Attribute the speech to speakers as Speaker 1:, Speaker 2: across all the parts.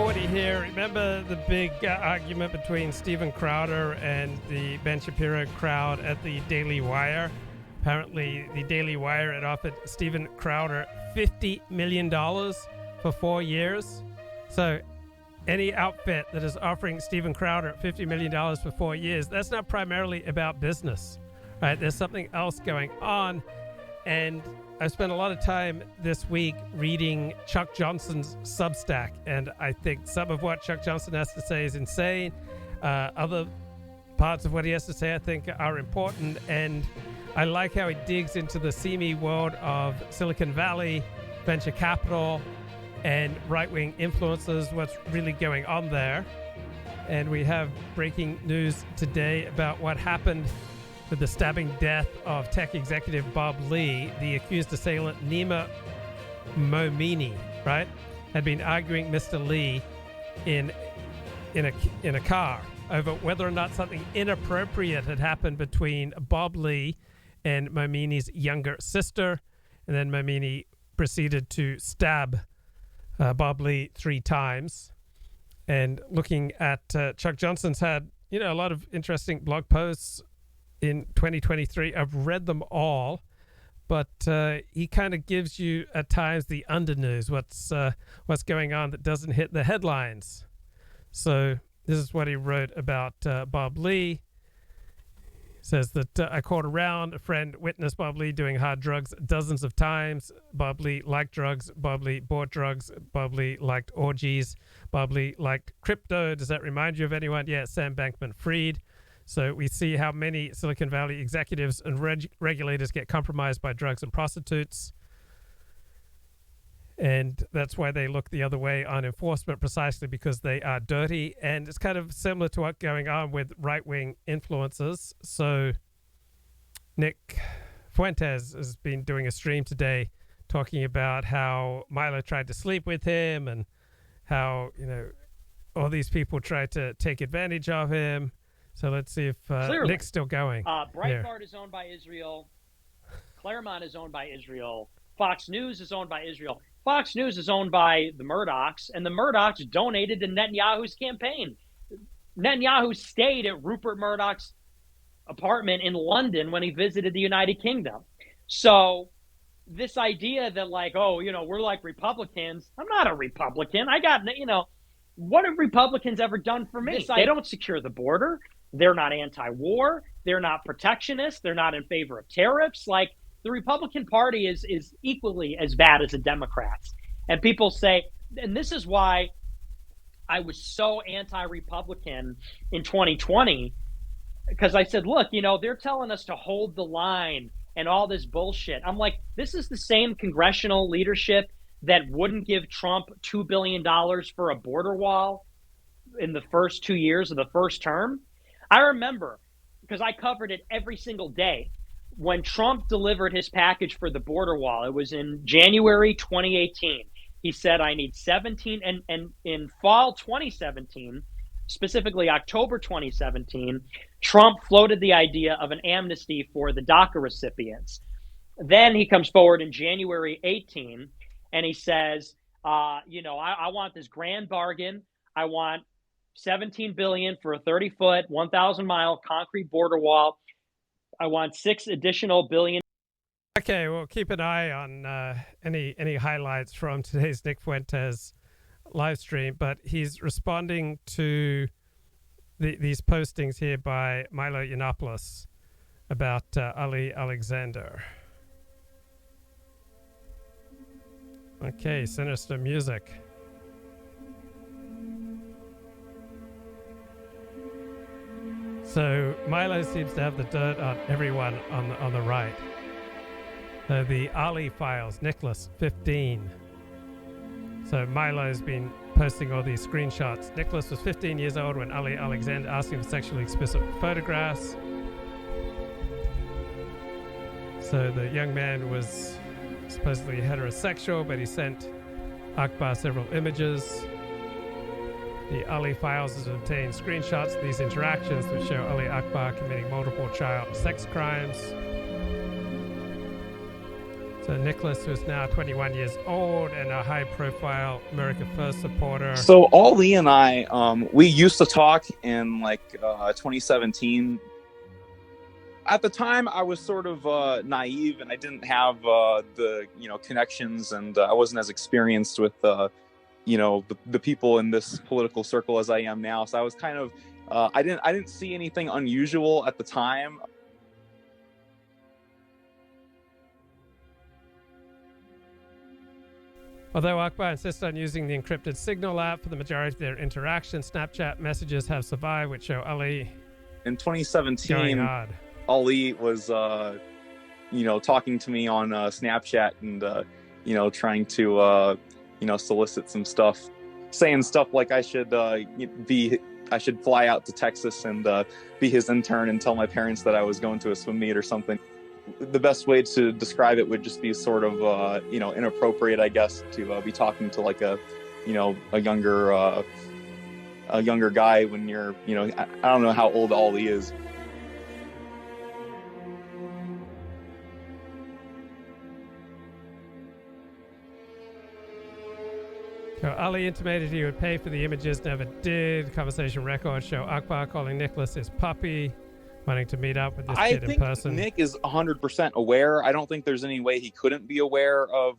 Speaker 1: 40 here. Remember the big argument between Steven Crowder and the Ben Shapiro crowd at the Daily Wire? Apparently, the Daily Wire had offered Steven Crowder $50 million for 4 years. So any outfit that is offering Steven Crowder $50 million for 4 years, that's not primarily about business, right? There's something else going on. And I've spent a lot of time this week reading Chuck Johnson's Substack, and I think some of what Chuck Johnson has to say is insane. Other parts of what he has to say I think are important, and I like how he digs into the seamy world of Silicon Valley, venture capital, and right-wing influences, what's really going on there. And we have breaking news today about what happened with the stabbing death of tech executive Bob Lee. The accused assailant, Nima Momeni, right, had been arguing Mr. Lee in a car over whether or not something inappropriate had happened between Bob Lee and Momeni's younger sister. And then Momeni proceeded to stab Bob Lee 3 times. And looking at Chuck Johnson's had, a lot of interesting blog posts in 2023. I've read them all, but he kind of gives you at times the under news, what's going on that doesn't hit the headlines. So this is what he wrote about Bob Lee. He says that I called around. A friend witnessed Bob Lee doing hard drugs dozens of times. Bob Lee liked drugs. Bob Lee bought drugs. Bob Lee liked orgies. Bob Lee liked crypto. Does that remind you of anyone? Yeah, Sam Bankman-Fried. So we see how many Silicon Valley executives and regulators get compromised by drugs and prostitutes. And that's why they look the other way on enforcement, precisely because they are dirty. And it's kind of similar to what's going on with right-wing influencers. So Nick Fuentes has been doing a stream today talking about how Milo tried to sleep with him and how, all these people tried to take advantage of him. So let's see if Nick's still going.
Speaker 2: Breitbart is owned by Israel. Claremont is owned by Israel. Fox News is owned by Israel. Fox News is owned by the Murdochs, and the Murdochs donated to Netanyahu's campaign. Netanyahu stayed at Rupert Murdoch's apartment in London when he visited the United Kingdom. So this idea that we're like Republicans. I'm not a Republican. What have Republicans ever done for me? They don't secure the border. They're not anti-war. They're not protectionist. They're not in favor of tariffs. The Republican Party is equally as bad as the Democrats. And people say, and this is why I was so anti-Republican in 2020, because I said, look, they're telling us to hold the line and all this bullshit. I'm like, this is the same congressional leadership that wouldn't give Trump $2 billion for a border wall in the first 2 years of the first term. I remember, because I covered it every single day, when Trump delivered his package for the border wall. It was in January 2018. He said, I need 17, and in fall 2017, specifically October 2017, Trump floated the idea of an amnesty for the DACA recipients. Then he comes forward in January 18, and he says, I want this grand bargain. I want $17 billion for a 30-foot, 1,000-mile concrete border wall. I want $6 additional billion.
Speaker 1: Okay, well, keep an eye on any highlights from today's Nick Fuentes live stream, but he's responding to these postings here by Milo Yiannopoulos about Ali Alexander. Okay, sinister music. So Milo seems to have the dirt on everyone on the right. So the Ali files, Nicholas, 15. So Milo's been posting all these screenshots. Nicholas was 15 years old when Ali Alexander asked him for sexually explicit photographs. So the young man was supposedly heterosexual, but he sent Akbar several images. The Ali files has obtained screenshots of these interactions that show Ali Akbar committing multiple child sex crimes. So So Nicholas, who's now 21 years old and a high-profile America First supporter.
Speaker 3: So Ali and I, we used to talk in like 2017. At the time, I was sort of naive, and I didn't have the connections, and I wasn't as experienced with the people in this political circle as I am now. So I was kind of I didn't see anything unusual at the time.
Speaker 1: Although Akbar insists on using the encrypted Signal app for the majority of their interactions, Snapchat messages have survived, which show Ali
Speaker 3: in 2017.
Speaker 1: going hard.
Speaker 3: Ali was, talking to me on Snapchat and, trying to, solicit some stuff, saying stuff like I should fly out to Texas and be his intern and tell my parents that I was going to a swim meet or something. The best way to describe it would just be sort of, inappropriate, I guess, to be talking to like a younger guy when you're, I don't know how old Ali is.
Speaker 1: So Ali intimated he would pay for the images, never did. Conversation records show Akbar calling Nicholas his puppy, wanting to meet up with this kid in person.
Speaker 3: Nick is 100% aware. I don't think there's any way he couldn't be aware of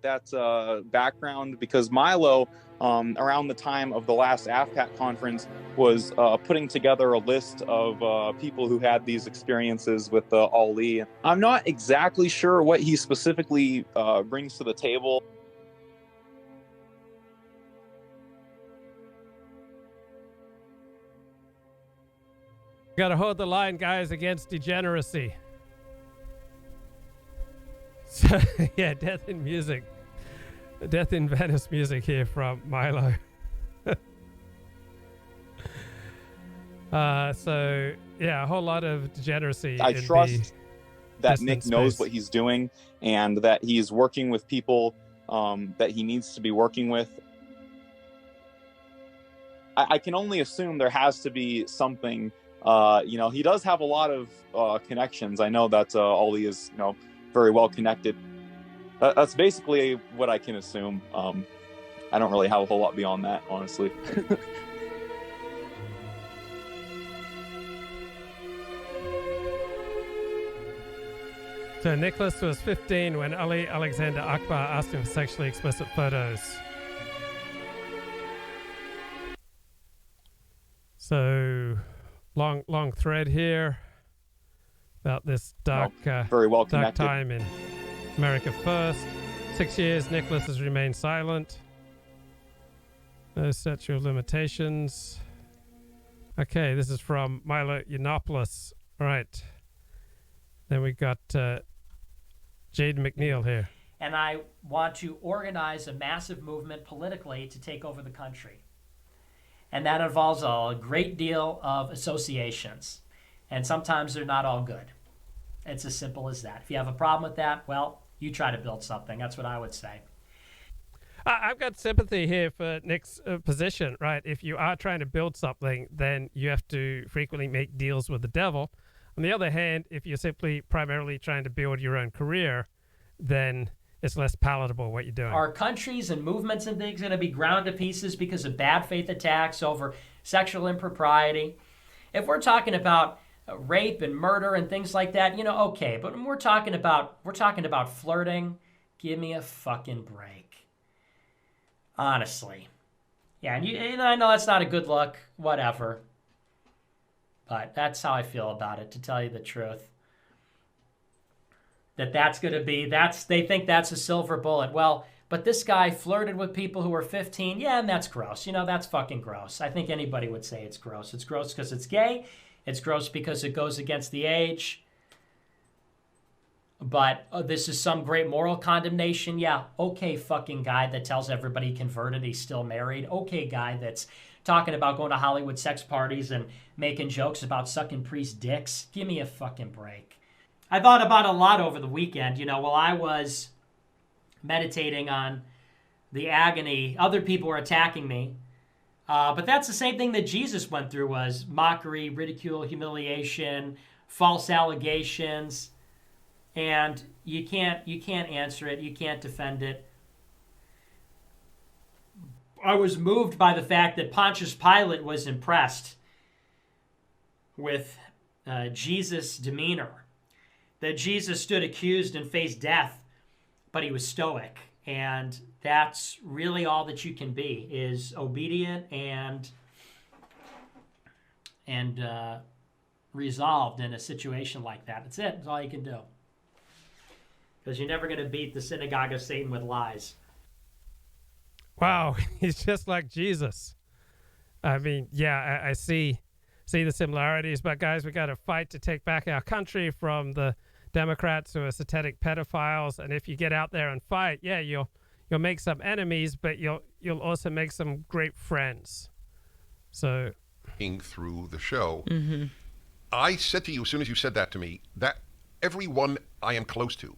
Speaker 3: that background, because Milo, around the time of the last AFPAC conference, was putting together a list of people who had these experiences with Ali. I'm not exactly sure what he specifically brings to the table.
Speaker 1: Gotta hold the line, guys, against degeneracy. So, yeah, death in music. Death in Venice music here from Milo. So, yeah, a whole lot of degeneracy.
Speaker 3: I trust that Nick knows what he's doing and that he's working with people that he needs to be working with. I can only assume there has to be something. He does have a lot of connections. I know that Ali is, very well connected. That's basically what I can assume. I don't really have a whole lot beyond that, honestly.
Speaker 1: So Nicholas was 15 when Ali Alexander Akbar asked him for sexually explicit photos. So long thread here about this dark,
Speaker 3: very well
Speaker 1: dark time in America First. 6 years, Nicholas has remained silent. No statute of limitations. Okay, this is from Milo Yiannopoulos. All right. Then we got Jade McNeil here.
Speaker 4: And I want to organize a massive movement politically to take over the country. And that involves a great deal of associations. And sometimes they're not all good. It's as simple as that. If you have a problem with that, well, you try to build something. That's what I would say.
Speaker 1: I've got sympathy here for Nick's position, right? If you are trying to build something, then you have to frequently make deals with the devil. On the other hand, if you're simply primarily trying to build your own career, then it's less palatable what you're doing.
Speaker 4: Our countries and movements and things are going to be ground to pieces because of bad faith attacks over sexual impropriety. If we're talking about rape and murder and things like that, okay. But when we're talking about flirting, give me a fucking break. Honestly. Yeah, and I know that's not a good look, whatever. But that's how I feel about it, to tell you the truth. That's going to be, they think that's a silver bullet. Well, but this guy flirted with people who were 15. Yeah, and that's gross. That's fucking gross. I think anybody would say it's gross. It's gross because it's gay. It's gross because it goes against the age. But this is some great moral condemnation. Yeah, okay, fucking guy that tells everybody he converted, he's still married. Okay, guy that's talking about going to Hollywood sex parties and making jokes about sucking priest dicks. Give me a fucking break. I thought about it a lot over the weekend, while I was meditating on the agony. Other people were attacking me. But that's the same thing that Jesus went through, was mockery, ridicule, humiliation, false allegations. and you can't answer it. You can't defend it. I was moved by the fact that Pontius Pilate was impressed with Jesus' demeanor, that Jesus stood accused and faced death, but he was stoic. And that's really all that you can be, is obedient and resolved in a situation like that. That's it. That's all you can do. Because you're never going to beat the synagogue of Satan with lies.
Speaker 1: Wow, he's just like Jesus. I mean, yeah, I see the similarities, but guys, we got to fight to take back our country from the Democrats who are satanic pedophiles. And if you get out there and fight, yeah, you'll make some enemies, but you'll also make some great friends. So,
Speaker 5: through the show, I said to you as soon as you said that to me, that everyone I am close to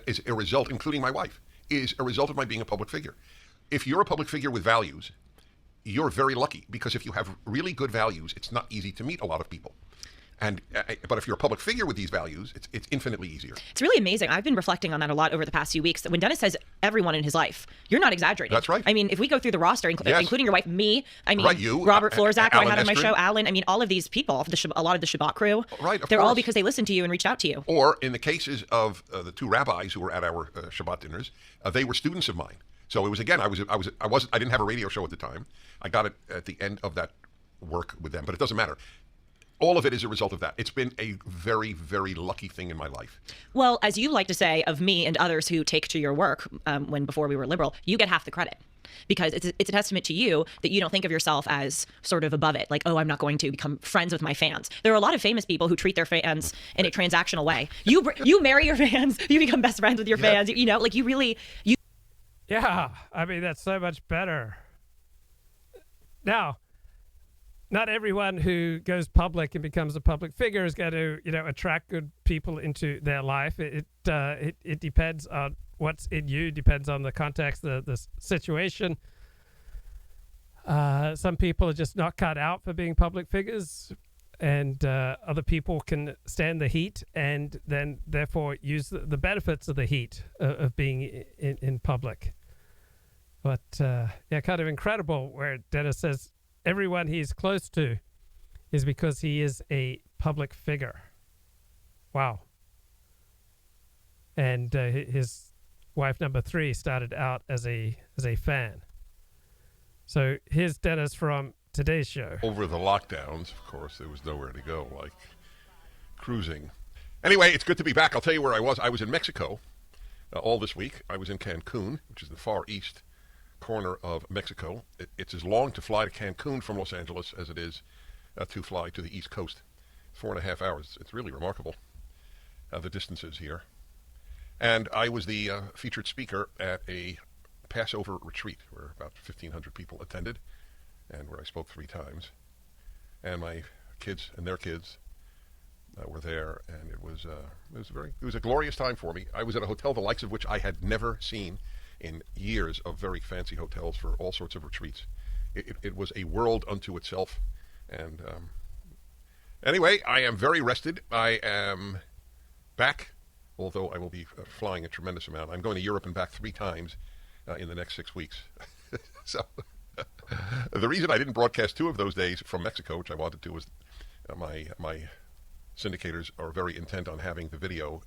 Speaker 5: is a result, including my wife, is a result of my being a public figure. If you're a public figure with values, you're very lucky, because if you have really good values, it's not easy to meet a lot of people. But if you're a public figure with these values, it's infinitely easier.
Speaker 6: It's really amazing. I've been reflecting on that a lot over the past few weeks. That when Dennis says everyone in his life, you're not exaggerating.
Speaker 5: That's right.
Speaker 6: I mean, if we go through the roster, including your wife, me, I mean,
Speaker 5: right, you,
Speaker 6: Robert Florzak, who I had on my
Speaker 5: Estrin.
Speaker 6: show, Alan, I mean, all of these people, a lot of the Shabbat crew,
Speaker 5: Right, of
Speaker 6: they're
Speaker 5: course.
Speaker 6: all because they listened to you and reached out to you.
Speaker 5: Or in the cases of the two rabbis who were at our Shabbat dinners, they were students of mine. So it was, again, I didn't have a radio show at the time. I got it at the end of that work with them, but it doesn't matter. All of it is a result of that. It's been a very, very lucky thing in my life.
Speaker 6: Well, as you like to say of me and others who take to your work before we were liberal, you get half the credit. Because it's a testament to you that you don't think of yourself as sort of above it. Like, oh, I'm not going to become friends with my fans. There are a lot of famous people who treat their fans in a transactional way. You marry your fans. You become best friends with your fans. You know, like you really...
Speaker 1: yeah, I mean, that's so much better. Now, not everyone who goes public and becomes a public figure is going to, attract good people into their life. It depends on what's in you, depends on the context, the situation. Some people are just not cut out for being public figures, and other people can stand the heat and then therefore use the benefits of the heat of being in public. But kind of incredible where Dennis says everyone he's close to is because he is a public figure. Wow. And his wife number 3 started out as a fan. So here's Dennis from today's show.
Speaker 5: Over the lockdowns, of course, there was nowhere to go, like cruising. Anyway, it's good to be back. I'll tell you where I was. I was in Mexico all this week. I was in Cancun, which is the far east corner of Mexico. It's as long to fly to Cancun from Los Angeles as it is to fly to the East Coast. 4.5 hours. It's really remarkable, the distances here. And I was the featured speaker at a Passover retreat where about 1,500 people attended, and where I spoke 3 times. And my kids and their kids were there, and it was a glorious time for me. I was at a hotel the likes of which I had never seen in years, of very fancy hotels for all sorts of retreats. It was a world unto itself. And anyway, I am very rested. I am back, although I will be flying a tremendous amount. I'm going to Europe and back 3 times in the next 6 weeks. So the reason I didn't broadcast 2 of those days from Mexico, which I wanted to, was my syndicators are very intent on having the video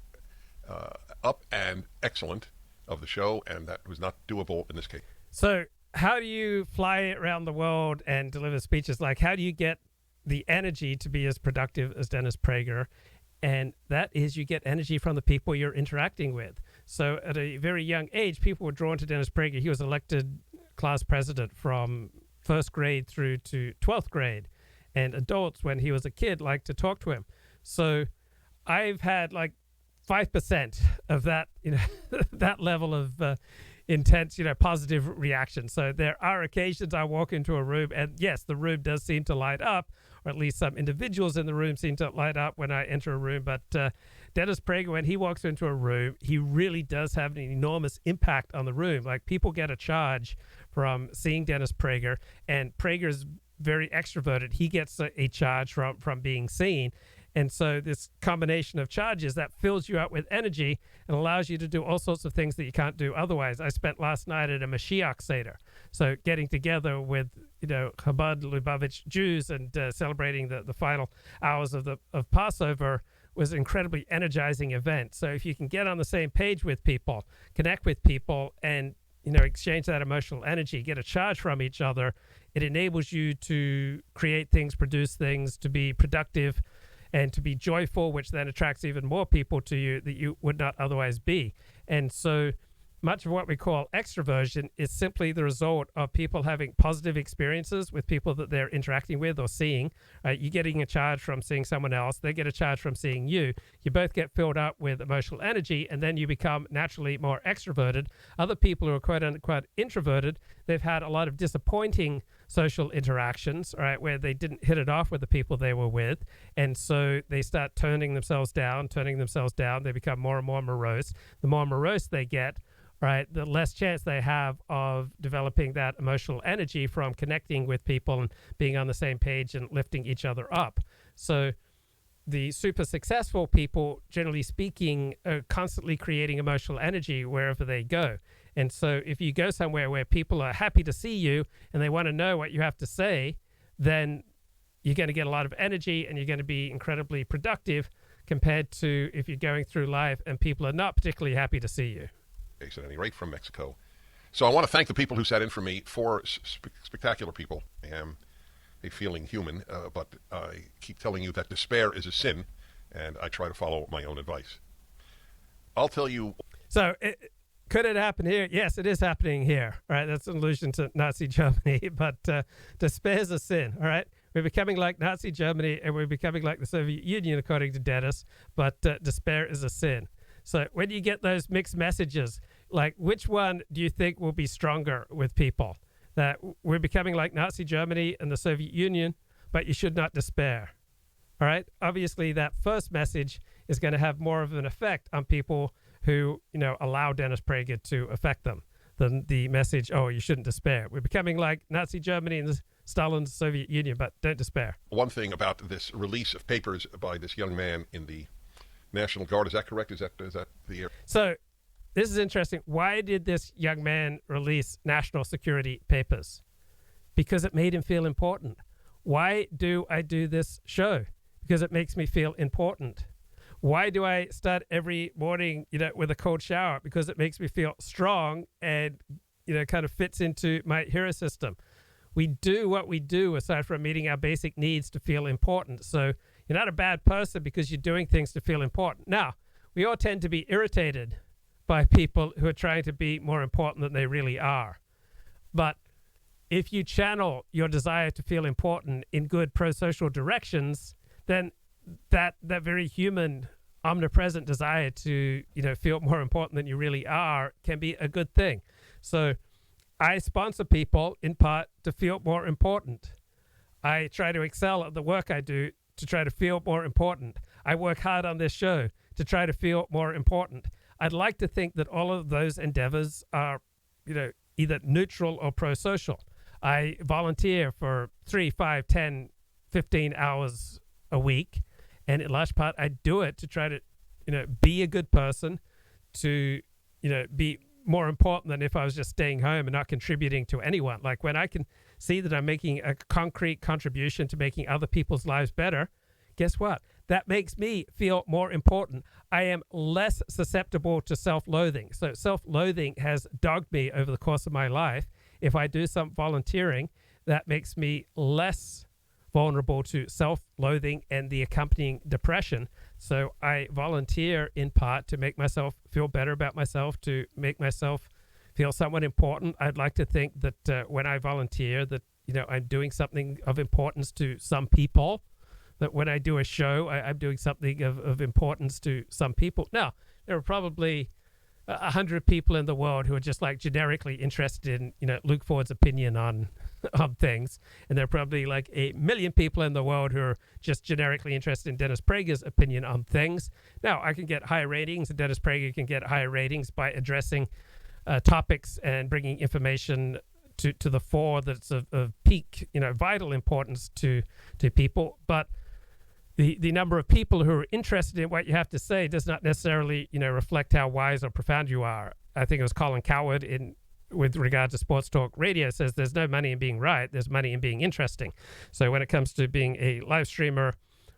Speaker 5: up and excellent of the show, and that was not doable in this case.
Speaker 1: So how do you fly around the world and deliver speeches? Like, how do you get the energy to be as productive as Dennis Prager? And that is, you get energy from the people you're interacting with. So at a very young age, people were drawn to Dennis Prager. He was elected class president from 1st grade through to 12th grade. And adults, when he was a kid, liked to talk to him. So I've had like 5% of that, that level of intense, positive reaction. So there are occasions I walk into a room and yes, the room does seem to light up, or at least some individuals in the room seem to light up when I enter a room. But Dennis Prager, when he walks into a room, he really does have an enormous impact on the room. Like, people get a charge from seeing Dennis Prager, and Prager's very extroverted. He gets a charge from being seen. And so this combination of charges that fills you up with energy and allows you to do all sorts of things that you can't do otherwise. I spent last night at a Mashiach Seder. So getting together with, Chabad Lubavitch Jews and celebrating the final hours of Passover was an incredibly energizing event. So if you can get on the same page with people, connect with people, and exchange that emotional energy, get a charge from each other, it enables you to create things, produce things, to be productive, and to be joyful, which then attracts even more people to you that you would not otherwise be. And so much of what we call extroversion is simply the result of people having positive experiences with people that they're interacting with or seeing. You're getting a charge from seeing someone else. They get a charge from seeing you. You both get filled up with emotional energy, and then you become naturally more extroverted. Other people who are quote unquote introverted, they've had a lot of disappointing social interactions, right, where they didn't hit it off with the people they were with. And so they start turning themselves down. They become more and more morose. The more morose they get, right, the less chance they have of developing that emotional energy from connecting with people and being on the same page and lifting each other up. So the super successful people, generally speaking, are constantly creating emotional energy wherever they go. And so if you go somewhere where people are happy to see you and they want to know what you have to say, then you're going to get a lot of energy and you're going to be incredibly productive compared to if you're going through life and people are not particularly happy to see you.
Speaker 5: At any rate, from Mexico. So I want to thank the people who sat in for me, four spectacular people. I am a feeling human, but I keep telling you that despair is a sin, and I try to follow my own advice. I'll tell you.
Speaker 1: So could it happen here? Yes, it is happening here. All right, that's an allusion to Nazi Germany, but despair is a sin. All right, we're becoming like Nazi Germany, and we're becoming like the Soviet Union, according to Dennis. But despair is a sin. So when you get those mixed messages, like which one do you think will be stronger with people? That we're becoming like Nazi Germany and the Soviet Union, but you should not despair. All right. Obviously, that first message is going to have more of an effect on people who, allow Dennis Prager to affect them than the message, oh, you shouldn't despair. We're becoming like Nazi Germany and Stalin's Soviet Union, but don't despair.
Speaker 5: One thing about this release of papers by this young man in the National Guard, is that correct? Is that the...
Speaker 1: So this is interesting. Why did this young man release national security papers? Because it made him feel important. Why do I do this show? Because it makes me feel important. Why do I start every morning, with a cold shower? Because it makes me feel strong and, kind of fits into my hero system. We do what we do aside from meeting our basic needs to feel important. So you're not a bad person because you're doing things to feel important. Now, we all tend to be irritated by people who are trying to be more important than they really are. But if you channel your desire to feel important in good pro-social directions, then that very human, omnipresent desire to, feel more important than you really are can be a good thing. So I sponsor people in part to feel more important. I try to excel at the work I do to try to feel more important. I work hard on this show to try to feel more important. I'd like to think that all of those endeavors are, either neutral or pro-social. I volunteer for 3, 5, 10, 15 hours a week. And in large part, I do it to try to, be a good person, to, be more important than if I was just staying home and not contributing to anyone. Like when I can see that I'm making a concrete contribution to making other people's lives better, guess what? That makes me feel more important. I am less susceptible to self-loathing. So self-loathing has dogged me over the course of my life. If I do some volunteering, that makes me less vulnerable to self-loathing and the accompanying depression. So I volunteer in part to make myself feel better about myself, to make myself feel somewhat important. I'd like to think that when I volunteer that, I'm doing something of importance to some people, that when I do a show, I'm doing something of importance to some people. Now, there are probably 100 people in the world who are just like generically interested in, Luke Ford's opinion on things. And there are probably like 1 million people in the world who are just generically interested in Dennis Prager's opinion on things. Now, I can get higher ratings, and Dennis Prager can get higher ratings by addressing topics and bringing information to the fore that's of peak, vital importance to people. But the number of people who are interested in what you have to say does not necessarily, reflect how wise or profound you are. I think it was Colin Coward with regard to Sports Talk Radio says there's no money in being right, there's money in being interesting. So when it comes to being a live streamer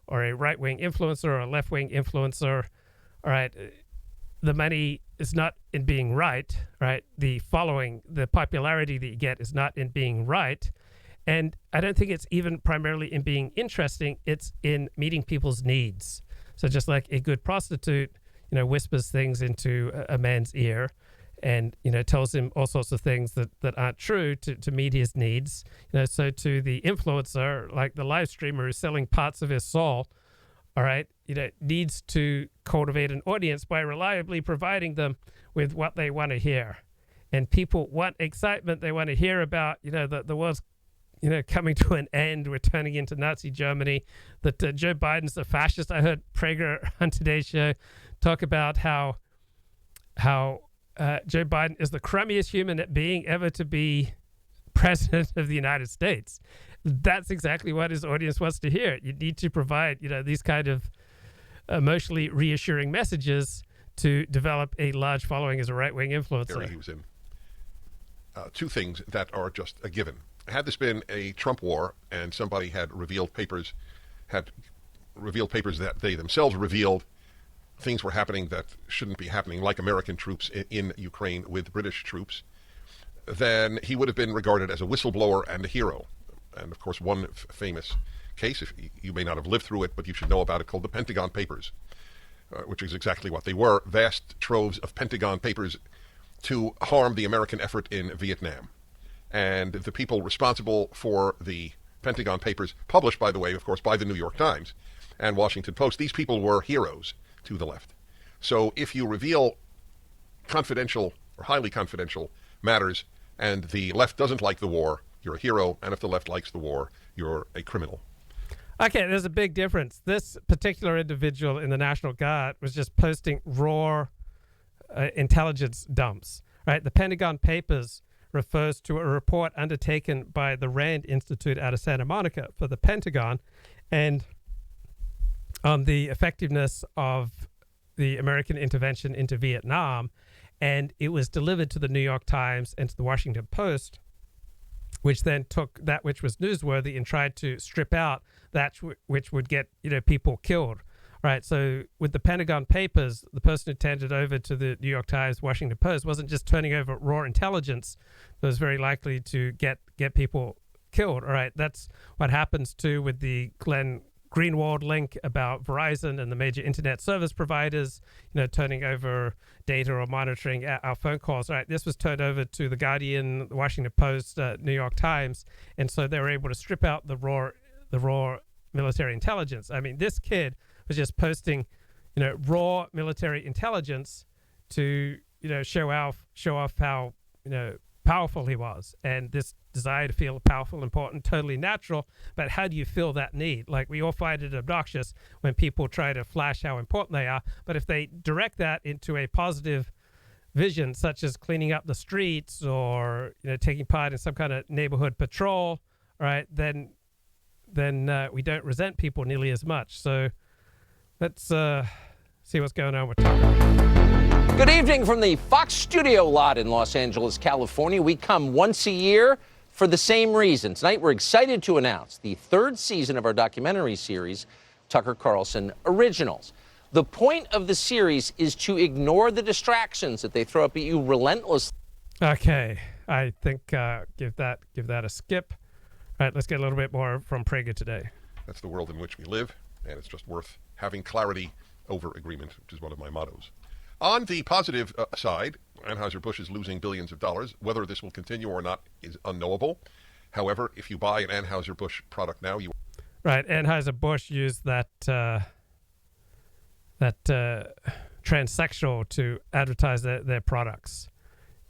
Speaker 1: or a right-wing influencer or a left-wing influencer, all right, the money is not in being right, right? The popularity that you get is not in being right. And I don't think it's even primarily in being interesting, it's in meeting people's needs. So just like a good prostitute, whispers things into a man's ear and, tells him all sorts of things that aren't true to meet his needs. So to the influencer, like the live streamer who's selling parts of his soul, all right, needs to cultivate an audience by reliably providing them with what they want to hear. And people want excitement. They want to hear about, the world's, coming to an end. We're turning into Nazi Germany, that Joe Biden's a fascist. I heard Prager on today's show talk about how Joe Biden is the crummiest human being ever to be president of the United States. That's exactly what his audience wants to hear. You need to provide, these kind of emotionally reassuring messages to develop a large following as a right-wing influencer.
Speaker 5: He was in. Two things that are just a given. Had this been a Trump war and somebody had revealed papers that they themselves revealed things were happening that shouldn't be happening, like American troops in Ukraine with British troops, then he would have been regarded as a whistleblower and a hero. And of course, one famous case, if you may not have lived through it, but you should know about it, called the Pentagon Papers, which is exactly what they were: vast troves of Pentagon papers to harm the American effort in Vietnam. And the people responsible for the Pentagon Papers, published, by the way, of course, by the New York Times and Washington Post, these people were heroes to the left. So if you reveal confidential or highly confidential matters and the left doesn't like the war, you're a hero. And if the left likes the war, you're a criminal.
Speaker 1: Okay, there's a big difference. This particular individual in the National Guard was just posting raw intelligence dumps, right? The Pentagon Papers refers to a report undertaken by the Rand Institute out of Santa Monica for the Pentagon and on the effectiveness of the American intervention into Vietnam. And it was delivered to the New York Times and to the Washington Post, which then took that which was newsworthy and tried to strip out that which would get people killed. Right, so with the Pentagon Papers, the person who turned it over to the New York Times, Washington Post, wasn't just turning over raw intelligence that was very likely to get people killed. All right, that's what happens too with the Glenn Greenwald link about Verizon and the major internet service providers, turning over data or monitoring our phone calls. All right, this was turned over to the Guardian, the Washington Post, New York Times, and so they were able to strip out the raw military intelligence. I mean, this kid was just posting, raw military intelligence to, show off how, powerful he was. And this desire to feel powerful, important, totally natural. But how do you feel that need? Like, we all find it obnoxious when people try to flash how important they are. But if they direct that into a positive vision, such as cleaning up the streets or, taking part in some kind of neighborhood patrol, right, then we don't resent people nearly as much. So let's see what's going on with Tucker.
Speaker 7: Good evening from the Fox studio lot in Los Angeles, California. We come once a year for the same reason. Tonight, we're excited to announce the third season of our documentary series, Tucker Carlson Originals. The point of the series is to ignore the distractions that they throw up at you relentlessly.
Speaker 1: Okay, I think give that a skip. All right, let's get a little bit more from Prager today.
Speaker 5: That's the world in which we live, and it's just worth having clarity over agreement, which is one of my mottos. On the positive side, Anheuser-Busch is losing billions of dollars. Whether this will continue or not is unknowable. However, if you buy an Anheuser-Busch product now, you...
Speaker 1: Right, Anheuser-Busch used that transsexual to advertise their products.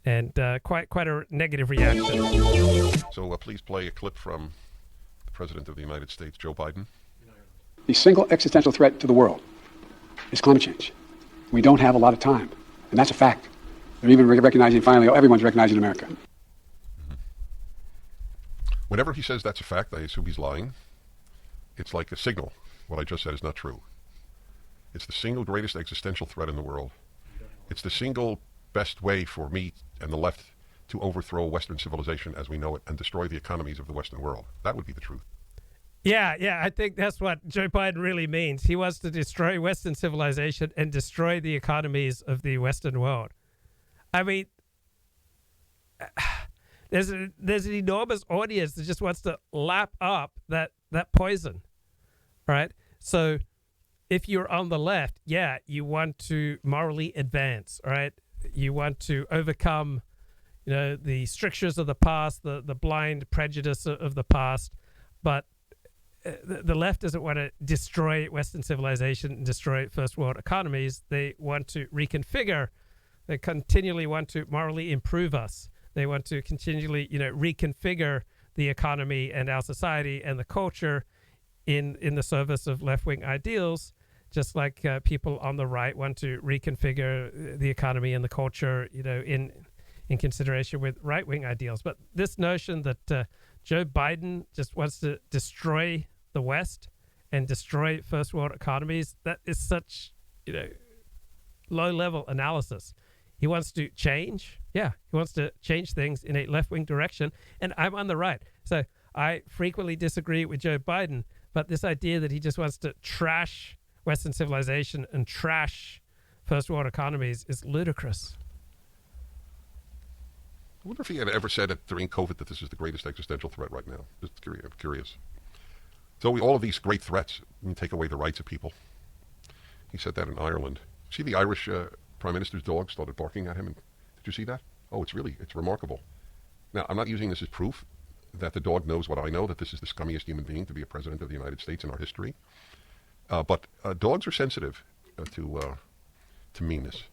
Speaker 1: And quite a negative reaction.
Speaker 5: So please play a clip from the President of the United States, Joe Biden.
Speaker 8: The single existential threat to the world is climate change. We don't have a lot of time, and that's a fact. They're even recognizing, finally, everyone's recognizing America.
Speaker 5: Mm-hmm. Whenever he says that's a fact, I assume he's lying. It's like a signal. what I just said is not true. It's the single greatest existential threat in the world. It's the single best way for me and the left to overthrow Western civilization as we know it and destroy the economies of the Western world. That would be the truth.
Speaker 1: Yeah, I think that's what Joe Biden really means. He wants to destroy Western civilization and destroy the economies of the Western world. I mean, there's an enormous audience that just wants to lap up that poison, right? So if you're on the left, yeah, you want to morally advance, right? You want to overcome, the strictures of the past, the blind prejudice of the past, but the left doesn't want to destroy Western civilization and destroy first world economies. They want to reconfigure. They continually want to morally improve us. They want to continually, reconfigure the economy and our society and the culture in the service of left-wing ideals, just like people on the right want to reconfigure the economy and the culture, in consideration with right-wing ideals. But this notion that Joe Biden just wants to destroy the West and destroy first world economies, that is such, low-level analysis. He wants to change. Yeah, he wants to change things in a left-wing direction. And I'm on the right. So I frequently disagree with Joe Biden. But this idea that he just wants to trash Western civilization and trash first world economies is ludicrous.
Speaker 5: I wonder if he had ever said it during COVID that this is the greatest existential threat right now. Just curious. So all of these great threats, you take away the rights of people. He said that in Ireland. See, the Irish Prime Minister's dog started barking at him. Did you see that? Oh, it's remarkable. Now, I'm not using this as proof that the dog knows what I know, that this is the scummiest human being to be a president of the United States in our history. But dogs are sensitive to meanness.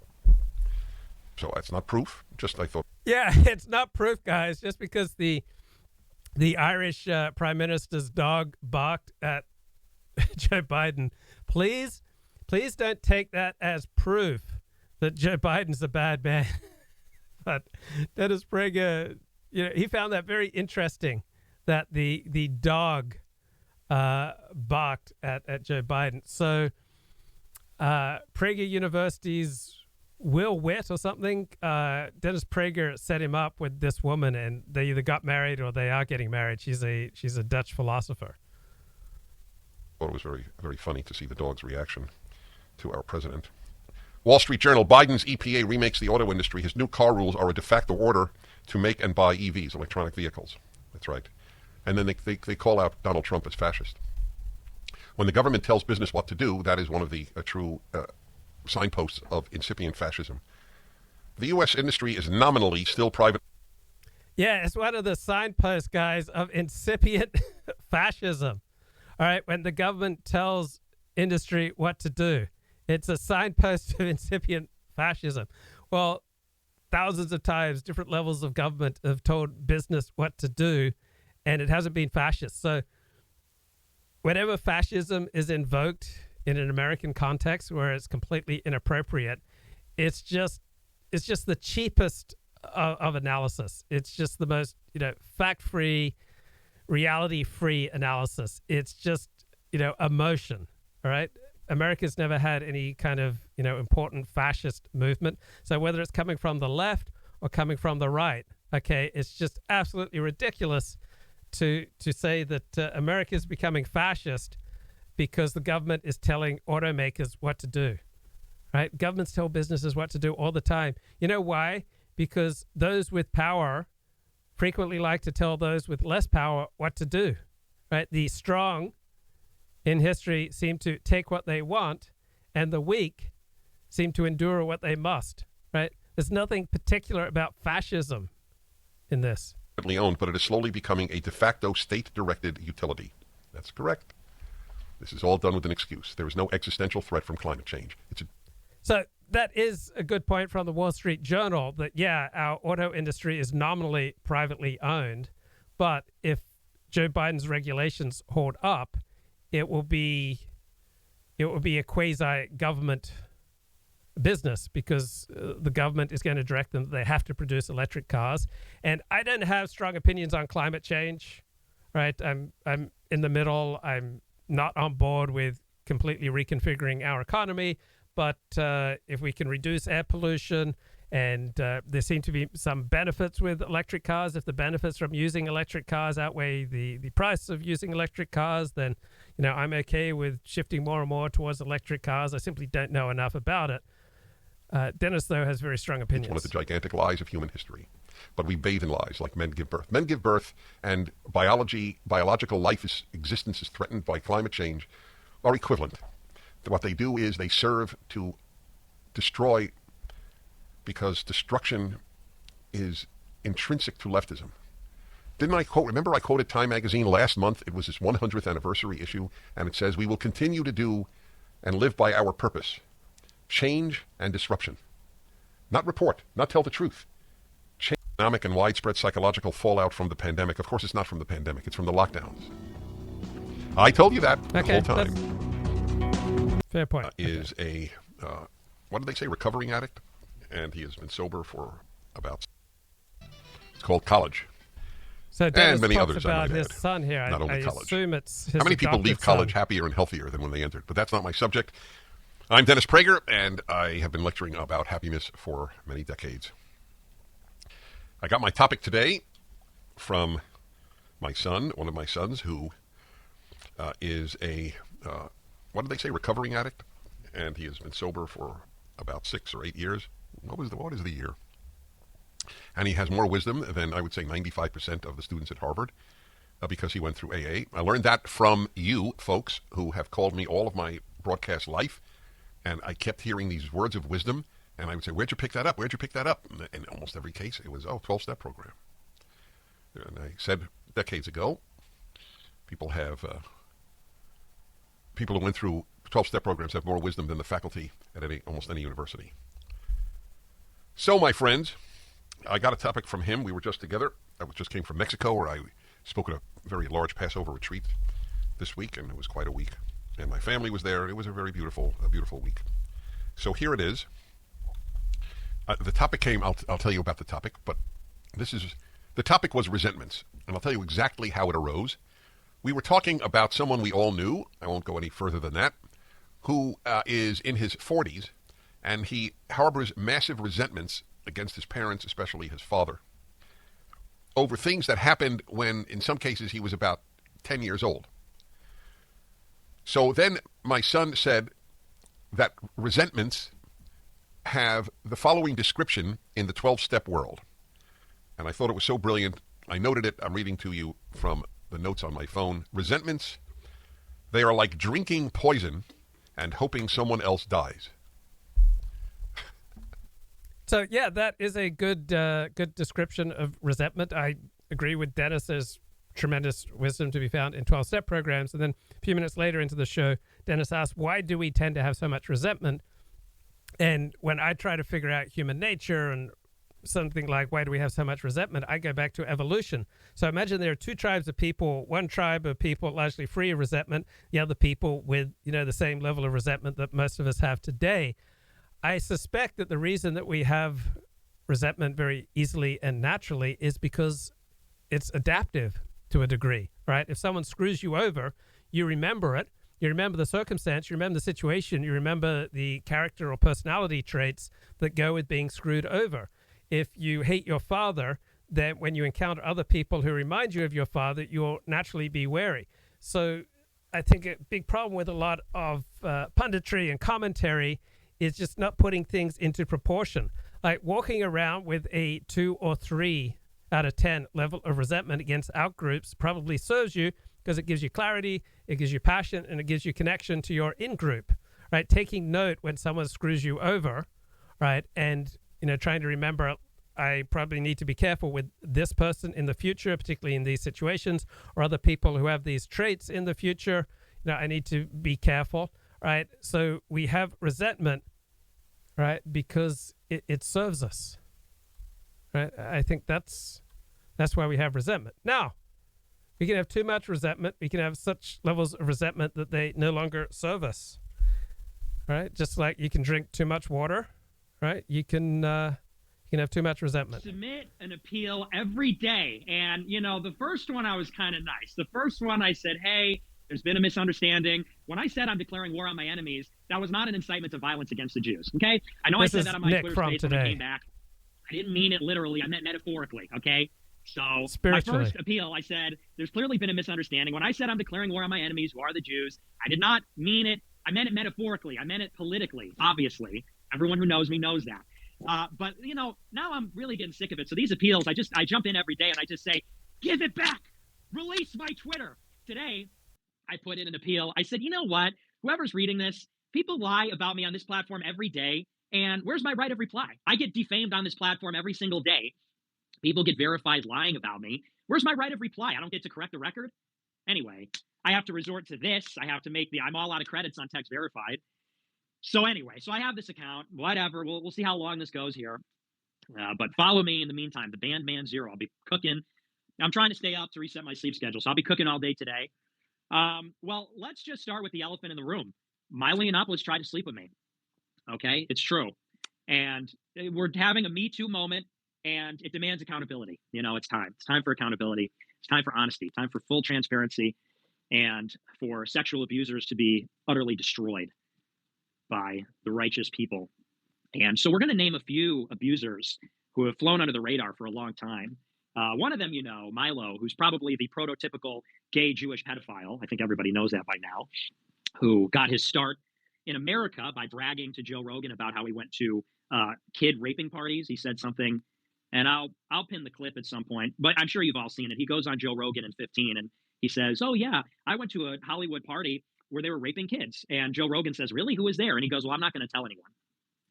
Speaker 5: So that's not proof. Just I thought.
Speaker 1: Yeah, it's not proof, guys. Just because the Irish Prime Minister's dog barked at Joe Biden, please don't take that as proof that Joe Biden's a bad man. But Dennis Prager, he found that very interesting that the dog barked at Joe Biden. So Prager University's Will Witt or something, Dennis Prager set him up with this woman, and they either got married or they are getting married. She's a Dutch philosopher.
Speaker 5: Well, it was very, very funny to see the dog's reaction to our president. Wall Street Journal, Biden's EPA remakes the auto industry. His new car rules are a de facto order to make and buy EVs, electronic vehicles. That's right. And then they call out Donald Trump as fascist. When the government tells business what to do, that is one of the true signposts of incipient fascism. The U.S. industry is nominally still private.
Speaker 1: Yeah, it's one of the signposts, guys, of incipient fascism. All right, when the government tells industry what to do, it's a signpost of incipient fascism. Well, thousands of times, different levels of government have told business what to do, and it hasn't been fascist. So whenever fascism is invoked in an American context where it's completely inappropriate, it's just the cheapest of analysis. It's just the most, fact-free, reality-free analysis. It's just, emotion, all right? America's never had any kind of, important fascist movement. So whether it's coming from the left or coming from the right, okay, it's just absolutely ridiculous to say that America is becoming fascist because the government is telling automakers what to do, right? Governments tell businesses what to do all the time. You know why? Because those with power frequently like to tell those with less power what to do, right? The strong in history seem to take what they want, and the weak seem to endure what they must, right? There's nothing particular about fascism in this.
Speaker 5: Owned, but it is slowly becoming a de facto state-directed utility. That's correct. This is all done with an excuse. There is no existential threat from climate change.
Speaker 1: So that is a good point from the Wall Street Journal that, yeah, our auto industry is nominally privately owned, but if Joe Biden's regulations hold up, it will be a quasi-government business because the government is going to direct them that they have to produce electric cars. And I don't have strong opinions on climate change, right? I'm in the middle. I'm not on board with completely reconfiguring our economy, but if we can reduce air pollution, and there seem to be some benefits with electric cars. If the benefits from using electric cars outweigh the price of using electric cars, then, I'm okay with shifting more and more towards electric cars. I simply don't know enough about it. Dennis, though, has very strong opinions.
Speaker 5: It's one of the gigantic lies of human history. But we bathe in lies, like men give birth. Men give birth, and biological life existence is threatened by climate change, are equivalent. What they do is they serve to destroy, because destruction is intrinsic to leftism. Remember I quoted Time magazine last month? It was its 100th anniversary issue, and it says, "We will continue to do and live by our purpose. Change and disruption. Not report, not tell the truth. Change." Economic and widespread psychological fallout from the pandemic. Of course, it's not from the pandemic. It's from the lockdowns. I told you that the whole time.
Speaker 1: Fair point.
Speaker 5: Is a, what did they say, recovering addict? And he has been sober for about, it's called college.
Speaker 1: So Dennis
Speaker 5: and many
Speaker 1: talks
Speaker 5: others,
Speaker 1: about
Speaker 5: I might
Speaker 1: his
Speaker 5: add.
Speaker 1: son here.
Speaker 5: Not only
Speaker 1: I
Speaker 5: college.
Speaker 1: assume it's his
Speaker 5: How many people
Speaker 1: adopted
Speaker 5: leave college
Speaker 1: son.
Speaker 5: happier and healthier than when they entered? But that's not my subject. I'm Dennis Prager, and I have been lecturing about happiness for many decades. I got my topic today from my son, one of my sons, who is a, what did they say, recovering addict? And he has been sober for about 6 or 8 years. What is the year? And he has more wisdom than, I would say, 95% of the students at Harvard, because he went through AA. I learned that from you folks who have called me all of my broadcast life, and I kept hearing these words of wisdom, and I would say, "Where'd you pick that up? Where'd you pick that up?" And in almost every case, it was, 12-step program. And I said decades ago, people who went through 12-step programs have more wisdom than the faculty at almost any university. So, my friends, I got a topic from him. We were just together. I just came from Mexico, where I spoke at a very large Passover retreat this week, and it was quite a week. And my family was there. It was a very beautiful week. So here it is. The topic came, I'll tell you about the topic, but the topic was resentments, and I'll tell you exactly how it arose. We were talking about someone we all knew, I won't go any further than that, who is in his 40s, and he harbors massive resentments against his parents, especially his father, over things that happened when, in some cases, he was about 10 years old. So then my son said that resentments have the following description in the 12-step world. And I thought it was so brilliant. I noted it. I'm reading to you from the notes on my phone. Resentments, they are like drinking poison and hoping someone else dies.
Speaker 1: So, yeah, that is a good description of resentment. I agree with Dennis. There's tremendous wisdom to be found in 12-step programs. And then a few minutes later into the show, Dennis asked, why do we tend to have so much resentment? And when I try to figure out human nature and something like, why do we have so much resentment, I go back to evolution. So imagine there are two tribes of people, one tribe of people largely free of resentment, the other people with, the same level of resentment that most of us have today. I suspect that the reason that we have resentment very easily and naturally is because it's adaptive to a degree, right? If someone screws you over, you remember it. You remember the circumstance, you remember the situation, you remember the character or personality traits that go with being screwed over. If you hate your father, then when you encounter other people who remind you of your father, you'll naturally be wary. So I think a big problem with a lot of punditry and commentary is just not putting things into proportion. Like walking around with a 2 or 3 out of 10 level of resentment against outgroups probably serves you because it gives you clarity, it gives you passion, and it gives you connection to your in-group, right? Taking note when someone screws you over, right? And, trying to remember, I probably need to be careful with this person in the future, particularly in these situations, or other people who have these traits in the future. I need to be careful, right? So we have resentment, right? Because it serves us, right? I think that's why we have resentment. Now, we can have too much resentment. We can have such levels of resentment that they no longer serve us, right? Just like you can drink too much water, right? You can have too much resentment.
Speaker 2: Submit an appeal every day. And, the first one I was kind of nice. The first one I said, hey, There's been a misunderstanding. When I said I'm declaring war on my enemies, that was not an incitement to violence against the Jews. Okay? I know I said that on my
Speaker 1: Nick
Speaker 2: Twitter
Speaker 1: from
Speaker 2: space when
Speaker 1: today.
Speaker 2: I came back. I didn't mean it literally. I meant metaphorically. Okay? So my
Speaker 1: Spiritually.
Speaker 2: first appeal, I said, there's clearly been a misunderstanding. When I said I'm declaring war on my enemies, who are the Jews, I did not mean it. I meant it metaphorically. I meant it politically, obviously. Everyone who knows me knows that. But, you know, now I'm really getting sick of it. So these appeals, I jump in every day and I just say, give it back. Release my Twitter. Today, I put in an appeal. I said, you know what? Whoever's reading this, people lie about me on this platform every day. And where's my right of reply? I get defamed on this platform every single day. People get verified lying about me. Where's my right of reply? I don't get to correct the record. Anyway, I have to resort to this. I have to make I'm all out of credits on text verified. So anyway, so I have this account, whatever. We'll see how long this goes here. But follow me in the meantime, the Band Man Zero. I'll be cooking. I'm trying to stay up to reset my sleep schedule. So I'll be cooking all day today. Well, let's just start with the elephant in the room. Milo Yiannopoulos tried to sleep with me. Okay, it's true. And we're having a Me Too moment, and it demands accountability. You know, it's time. It's time for accountability. It's time for honesty. Time for full transparency, and for sexual abusers to be utterly destroyed by the righteous people. And so we're going to name a few abusers who have flown under the radar for a long time. One of them, you know, Milo, who's probably the prototypical gay Jewish pedophile. I think everybody knows that by now, who got his start in America by bragging to Joe Rogan about how he went to kid raping parties. He said something, and I'll pin the clip at some point, but I'm sure you've all seen it. He goes on Joe Rogan in 15 and he says, oh yeah, I went to a Hollywood party where they were raping kids. And Joe Rogan says, really, who was there? And he goes, well, I'm not going to tell anyone.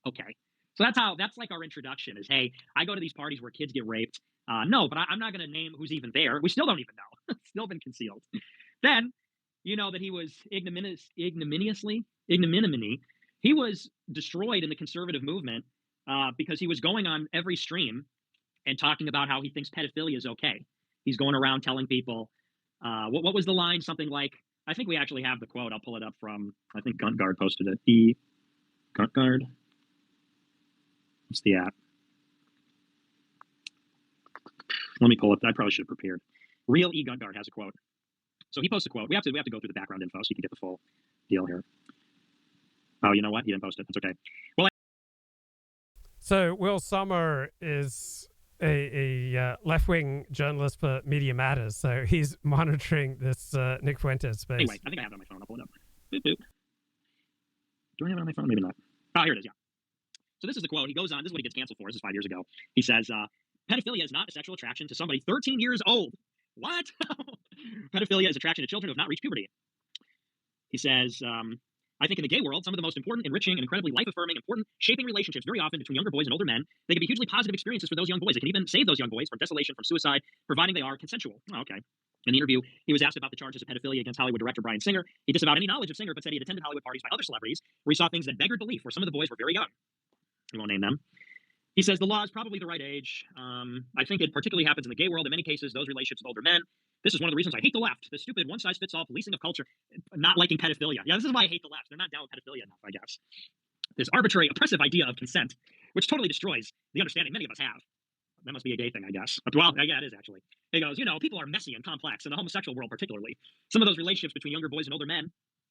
Speaker 2: Okay. So that's like our introduction is, hey, I go to these parties where kids get raped. No, but I'm not going to name who's even there. We still don't even know. It's still been concealed. Then, you know that he was ignominiously, he was destroyed in the conservative movement because he was going on every stream and talking about how he thinks pedophilia is okay. He's going around telling people, what was the line? Something like, I think we actually have the quote. I'll pull it up from, I think Guntguard posted it. Guntguard. What's the app? Let me pull it. I probably should have prepared. Real E Guntguard has a quote. So he posts a quote. We have to go through the background info so you can get the full deal here. Oh, you know what? He didn't post it. That's okay. Well,
Speaker 1: So Will Sommer is a left-wing journalist for Media Matters, so he's monitoring this Nick Fuentes space.
Speaker 2: Anyway, I think I have it on my phone. I'll pull it up. Boop, boop. Do I have it on my phone? Maybe not. Oh, here it is, yeah. So this is the quote. He goes on. This is what he gets canceled for. This is 5 years ago. He says, pedophilia is not a sexual attraction to somebody 13 years old. What? Pedophilia is attraction to children who have not reached puberty. He says, I think in the gay world, some of the most important, enriching, and incredibly life-affirming, important, shaping relationships very often between younger boys and older men, they can be hugely positive experiences for those young boys. It can even save those young boys from desolation, from suicide, providing they are consensual. Oh, okay. In the interview, he was asked about the charges of pedophilia against Hollywood director Bryan Singer. He disavowed any knowledge of Singer, but said he had attended Hollywood parties by other celebrities where he saw things that beggared belief, where some of the boys were very young. We won't name them. He says the law is probably the right age. I think it particularly happens in the gay world. In many cases, those relationships with older men. This is one of the reasons I hate the left. The stupid one-size-fits-all policing of culture, not liking pedophilia. Yeah, this is why I hate the left. They're not down with pedophilia enough, I guess. This arbitrary, oppressive idea of consent, which totally destroys the understanding many of us have. That must be a gay thing, I guess. Well, yeah, it is actually. He goes, you know, people are messy and complex, in the homosexual world particularly. Some of those relationships between younger boys and older men,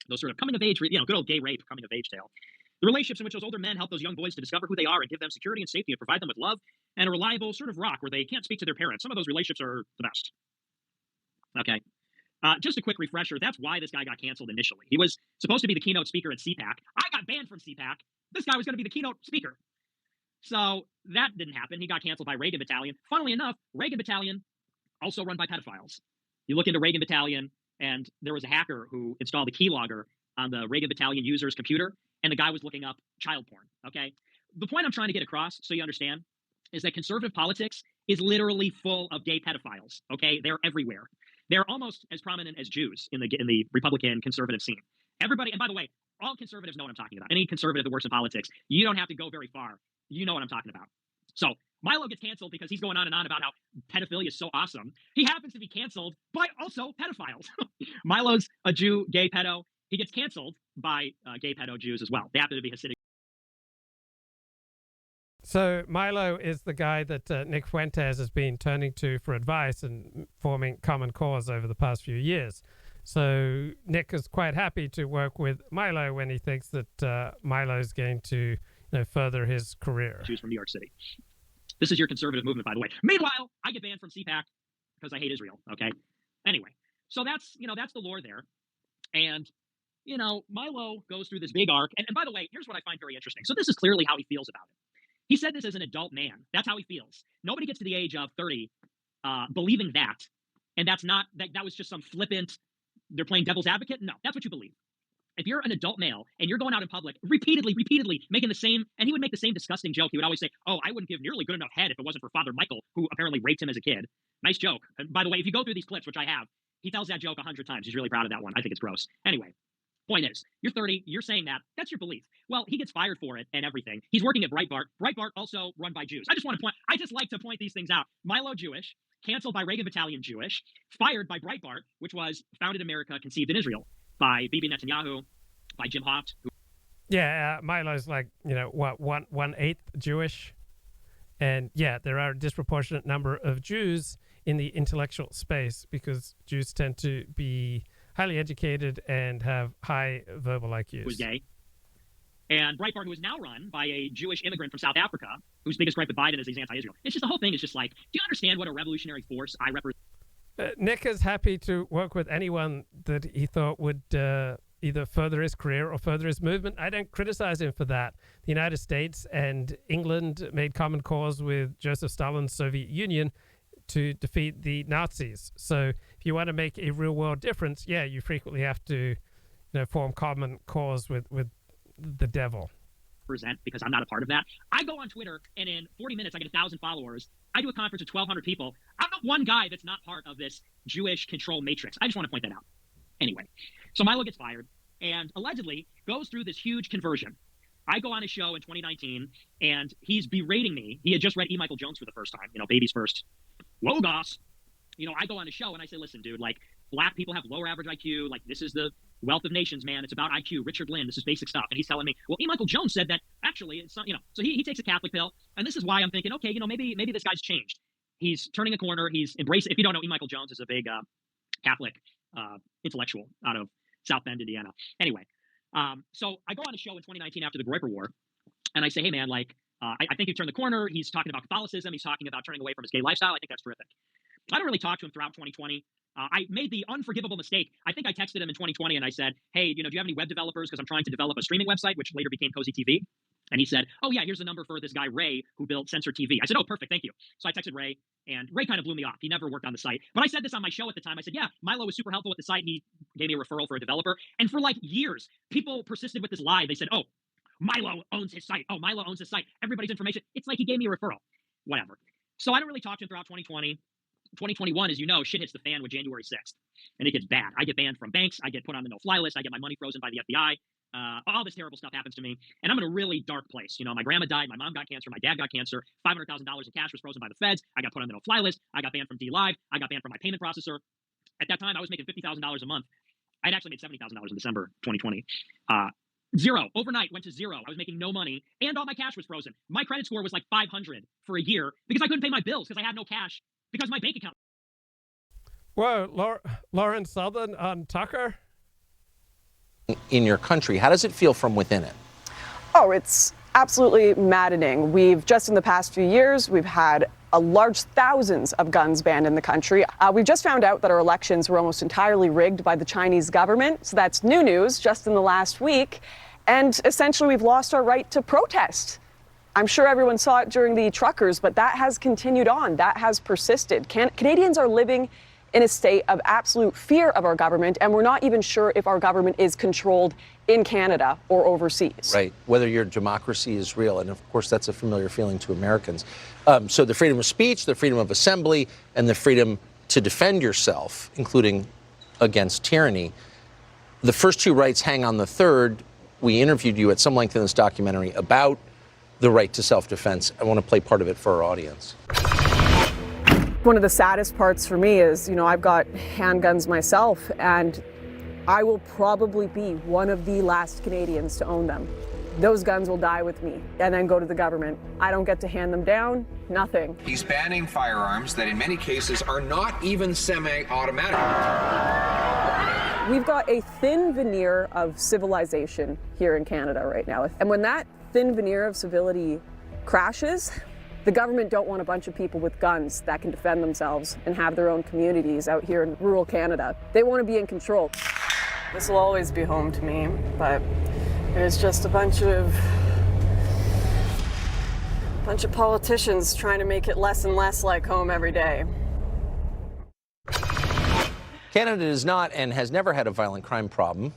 Speaker 2: those sort of coming-of-age, you know, good old gay rape, coming-of-age tale. The relationships in which those older men help those young boys to discover who they are and give them security and safety and provide them with love and a reliable sort of rock where they can't speak to their parents. Some of those relationships are the best. Okay. Just a quick refresher. That's why this guy got canceled initially. He was supposed to be the keynote speaker at CPAC. I got banned from CPAC. This guy was going to be the keynote speaker. So that didn't happen. He got canceled by Reagan Battalion. Funnily enough, Reagan Battalion, also run by pedophiles. You look into Reagan Battalion, and there was a hacker who installed a keylogger on the Reagan Battalion user's computer, and the guy was looking up child porn, okay? The point I'm trying to get across, so you understand, is that conservative politics is literally full of gay pedophiles, okay? They're everywhere. They're almost as prominent as Jews in the Republican conservative scene. Everybody, and by the way, all conservatives know what I'm talking about. Any conservative that works in politics, you don't have to go very far. You know what I'm talking about. So Milo gets canceled because he's going on and on about how pedophilia is so awesome. He happens to be canceled by also pedophiles. Milo's a Jew, gay pedo. He gets canceled by gay pedo Jews as well. They happen to be Hasidic.
Speaker 1: So Milo is the guy that Nick Fuentes has been turning to for advice and forming common cause over the past few years. So Nick is quite happy to work with Milo when he thinks that Milo is going to further his career.
Speaker 9: Jews from New York City. This is your conservative movement, by the way. Meanwhile, I get banned from CPAC because I hate Israel. Okay. Anyway, so that's the lore there. And Milo goes through this big arc. And by the way, here's what I find very interesting. So this is clearly how he feels about it. He said this as an adult man. That's how he feels. Nobody gets to the age of 30 believing that. And that's not, that was just some flippant, they're playing devil's advocate. No, that's what you believe. If you're an adult male and you're going out in public repeatedly making the same, and he would make the same disgusting joke. He would always say, oh, I wouldn't give nearly good enough head if it wasn't for Father Michael, who apparently raped him as a kid. Nice joke. And by the way, if you go through these clips, which I have, he tells that joke 100 times. He's really proud of that one. I think it's gross. Anyway. Point is, you're 30, you're saying that, that's your belief. Well, he gets fired for it and everything. He's working at Breitbart. Breitbart also run by Jews. I just like to point these things out. Milo Jewish, canceled by Reagan Battalion Jewish, fired by Breitbart, which was founded in America, conceived in Israel, by Bibi Netanyahu, by Jim Hoft.
Speaker 1: Yeah, Milo's like, 1/8 Jewish. And yeah, there are a disproportionate number of Jews in the intellectual space because Jews tend to be highly educated and have high verbal IQs.
Speaker 9: Was gay. And Breitbart, who is now run by a Jewish immigrant from South Africa, whose biggest gripe with Biden is he's anti-Israel. It's just the whole thing is just like, do you understand what a revolutionary force I represent?
Speaker 1: Nick is happy to work with anyone that he thought would either further his career or further his movement. I don't criticize him for that. The United States and England made common cause with Joseph Stalin's Soviet Union to defeat the Nazis. So if you want to make a real world difference, yeah, you frequently have to form common cause with the devil.
Speaker 9: Because I'm not a part of that. I go on Twitter and in 40 minutes I get 1,000 followers. I do a conference with 1,200 people. I'm not one guy that's not part of this Jewish control matrix. I just want to point that out. Anyway, so Milo gets fired and allegedly goes through this huge conversion. I go on his show in 2019 and he's berating me. He had just read E. Michael Jones for the first time, baby's first Logos. I go on a show and I say, listen, dude, like black people have lower average IQ. Like this is the wealth of nations, man. It's about IQ. Richard Lynn, this is basic stuff. And he's telling me, well, E. Michael Jones said that actually it's not, so he takes a Catholic pill. And this is why I'm thinking, okay, maybe this guy's changed. He's turning a corner. He's embracing, if you don't know, E. Michael Jones is a big Catholic intellectual out of South Bend, Indiana. Anyway, so I go on a show in 2019 after the Groyper War and I say, hey man, like, I think you turned the corner. He's talking about Catholicism. He's talking about turning away from his gay lifestyle. I think that's terrific. I don't really talk to him throughout 2020. I made the unforgivable mistake. I think I texted him in 2020 and I said, hey, do you have any web developers? Because I'm trying to develop a streaming website, which later became Cozy TV. And he said, oh yeah, here's the number for this guy, Ray, who built Censor TV. I said, oh, perfect, thank you. So I texted Ray and Ray kind of blew me off. He never worked on the site. But I said this on my show at the time. I said, yeah, Milo was super helpful with the site and he gave me a referral for a developer. And for like years, people persisted with this lie. They said, oh, Milo owns his site. Oh, Milo owns his site. Everybody's information. It's like he gave me a referral. Whatever. So I don't really talk to him throughout 2020. 2021, as you know, shit hits the fan with January 6th. And it gets bad. I get banned from banks. I get put on the no-fly list. I get my money frozen by the FBI. All this terrible stuff happens to me. And I'm in a really dark place. My grandma died. My mom got cancer. My dad got cancer. $500,000 in cash was frozen by the feds. I got put on the no-fly list. I got banned from DLive. I got banned from my payment processor. At that time, I was making $50,000 a month. I'd actually made $70,000 in December 2020. Zero. Overnight, went to zero. I was making no money, and all my cash was frozen. My credit score was like 500 for a year because I couldn't pay my bills because I had no cash because my bank account.
Speaker 1: Whoa, Lauren Southern on Tucker?
Speaker 7: In your country, how does it feel from within it?
Speaker 10: Oh, it's absolutely maddening. We've just in the past few years, we've had a large thousands of guns banned in the country. We've just found out that our elections were almost entirely rigged by the Chinese government. So that's new news just in the last week. And essentially, we've lost our right to protest. I'm sure everyone saw it during the truckers, but that has continued on. That has persisted. Canadians are living in a state of absolute fear of our government, and we're not even sure if our government is controlled in Canada or overseas.
Speaker 7: Right, whether your democracy is real, and of course that's a familiar feeling to Americans. So the freedom of speech, the freedom of assembly, and the freedom to defend yourself, including against tyranny. The first two rights hang on the third. We interviewed you at some length in this documentary about the right to self-defense. I want to play part of it for our audience.
Speaker 10: One of the saddest parts for me is, I've got handguns myself, and I will probably be one of the last Canadians to own them. Those guns will die with me and then go to the government. I don't get to hand them down, nothing.
Speaker 11: He's banning firearms that in many cases are not even semi-automatic.
Speaker 10: We've got a thin veneer of civilization here in Canada right now. And when that thin veneer of civility crashes, the government don't want a bunch of people with guns that can defend themselves and have their own communities out here in rural Canada. They want to be in control. This will always be home to me, but there's just a bunch of politicians trying to make it less and less like home every day.
Speaker 7: Canada is not and has never had a violent crime problem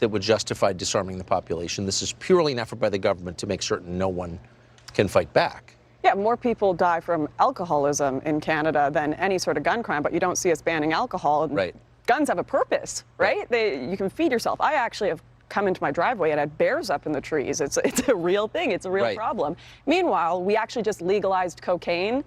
Speaker 7: that would justify disarming the population. This is purely an effort by the government to make certain no one can fight back.
Speaker 10: Yeah, more people die from alcoholism in Canada than any sort of gun crime, but you don't see us banning alcohol.
Speaker 7: Right.
Speaker 10: Guns have a purpose, right? You can feed yourself. I actually have come into my driveway and had bears up in the trees. It's a real thing. It's a real problem. Meanwhile, we actually just legalized cocaine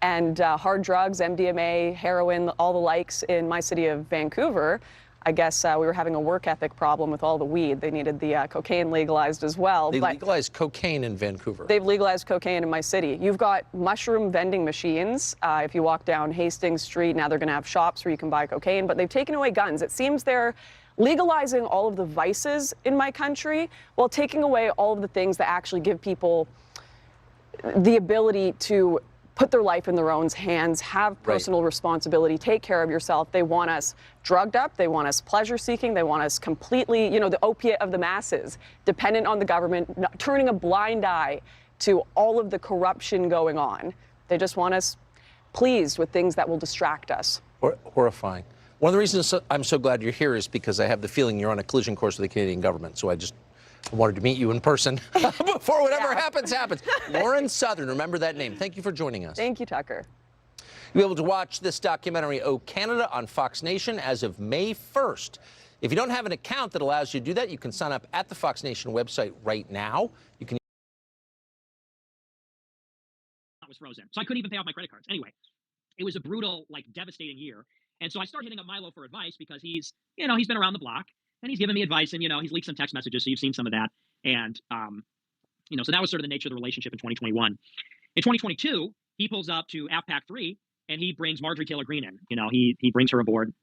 Speaker 10: and hard drugs, MDMA, heroin, all the likes in my city of Vancouver. I guess we were having a work ethic problem with all the weed. They needed the cocaine legalized as well.
Speaker 7: They legalized cocaine in Vancouver.
Speaker 10: They've legalized cocaine in my city. You've got mushroom vending machines. If you walk down Hastings Street, now they're going to have shops where you can buy cocaine, but they've taken away guns. It seems they're legalizing all of the vices in my country while taking away all of the things that actually give people the ability to put their life in their own hands, have personal responsibility, take care of yourself. They want us drugged up, they want us pleasure-seeking, they want us completely, you know, the opiate of the masses, dependent on the government, turning a blind eye to all of the corruption going on. They just want us pleased with things that will distract us.
Speaker 7: Horrifying. One of the reasons I'm so glad you're here is because I have the feeling you're on a collision course with the Canadian government, so I wanted to meet you in person before whatever happens. Lauren Southern, remember that name. Thank you for joining us.
Speaker 10: Thank you, Tucker.
Speaker 7: You'll be able to watch this documentary, Oh Canada, on Fox Nation as of May 1st. If you don't have an account that allows you to do that, you can sign up at the Fox Nation website right now. You can.
Speaker 9: Was frozen, so I couldn't even pay off my credit cards. Anyway, it was a brutal, devastating year. And so I started hitting up Milo for advice because he's been around the block. And he's given me advice, and, he's leaked some text messages, so you've seen some of that. And, so that was sort of the nature of the relationship in 2021. In 2022, he pulls up to AFPAC 3, and he brings Marjorie Taylor Greene in. He brings her aboard,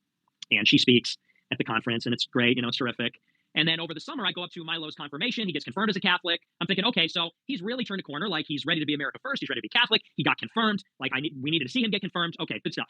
Speaker 9: and she speaks at the conference, and it's great. It's terrific. And then over the summer, I go up to Milo's confirmation. He gets confirmed as a Catholic. I'm thinking, okay, so he's really turned a corner. He's ready to be America first. He's ready to be Catholic. He got confirmed. We needed to see him get confirmed. Okay, good stuff.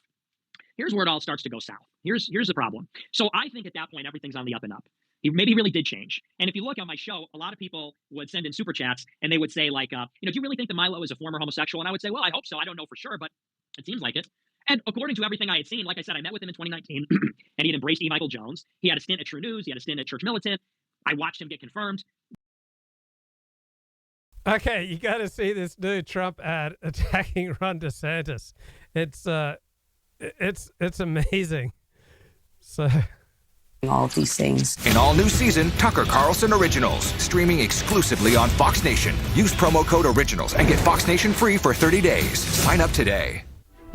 Speaker 9: Here's where it all starts to go south. Here's the problem. So I think at that point, everything's on the up and up. Maybe he really did change. And if you look on my show, a lot of people would send in super chats and they would say do you really think that Milo is a former homosexual? And I would say, well, I hope so. I don't know for sure, but it seems like it. And according to everything I had seen, like I said, I met with him in 2019 and he had embraced E. Michael Jones. He had a stint at True News. He had a stint at Church Militant. I watched him get confirmed.
Speaker 1: Okay, you got to see this new Trump ad attacking Ron DeSantis. It's amazing. So
Speaker 11: all of these things.
Speaker 12: An all-new season, Tucker Carlson Originals, streaming exclusively on Fox Nation. Use promo code ORIGINALS and get Fox Nation free for 30 days. Sign up today.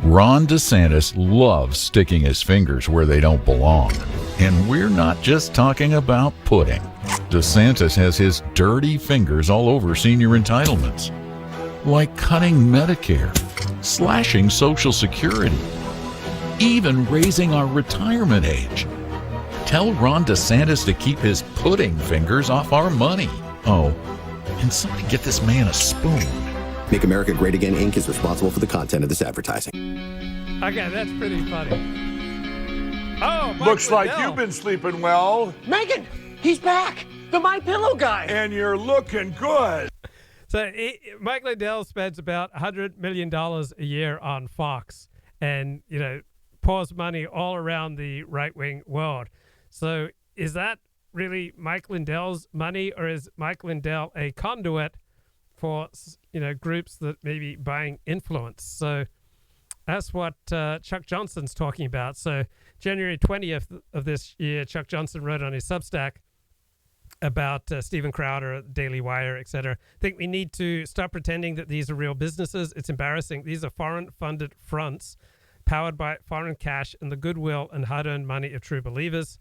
Speaker 13: Ron DeSantis loves sticking his fingers where they don't belong. And we're not just talking about pudding. DeSantis has his dirty fingers all over senior entitlements, like cutting Medicare, slashing Social Security, even raising our retirement age. Tell Ron DeSantis to keep his pudding fingers off our money. Oh, and somebody get this man a spoon.
Speaker 14: Make America Great Again, Inc. is responsible for the content of this advertising.
Speaker 1: Okay, that's pretty funny. Oh,
Speaker 15: looks like you've been sleeping well.
Speaker 16: Megan, he's back. The My Pillow guy.
Speaker 15: And you're looking good.
Speaker 1: So Mike Lindell spends about $100 million a year on Fox and, pours money all around the right-wing world. So is that really Mike Lindell's money, or is Mike Lindell a conduit for, groups that may be buying influence? So that's what Chuck Johnson's talking about. So January 20th of this year, Chuck Johnson wrote on his Substack about Steven Crowder, Daily Wire, etc. I think we need to stop pretending that these are real businesses. It's embarrassing. These are foreign-funded fronts powered by foreign cash and the goodwill and hard-earned money of true believers.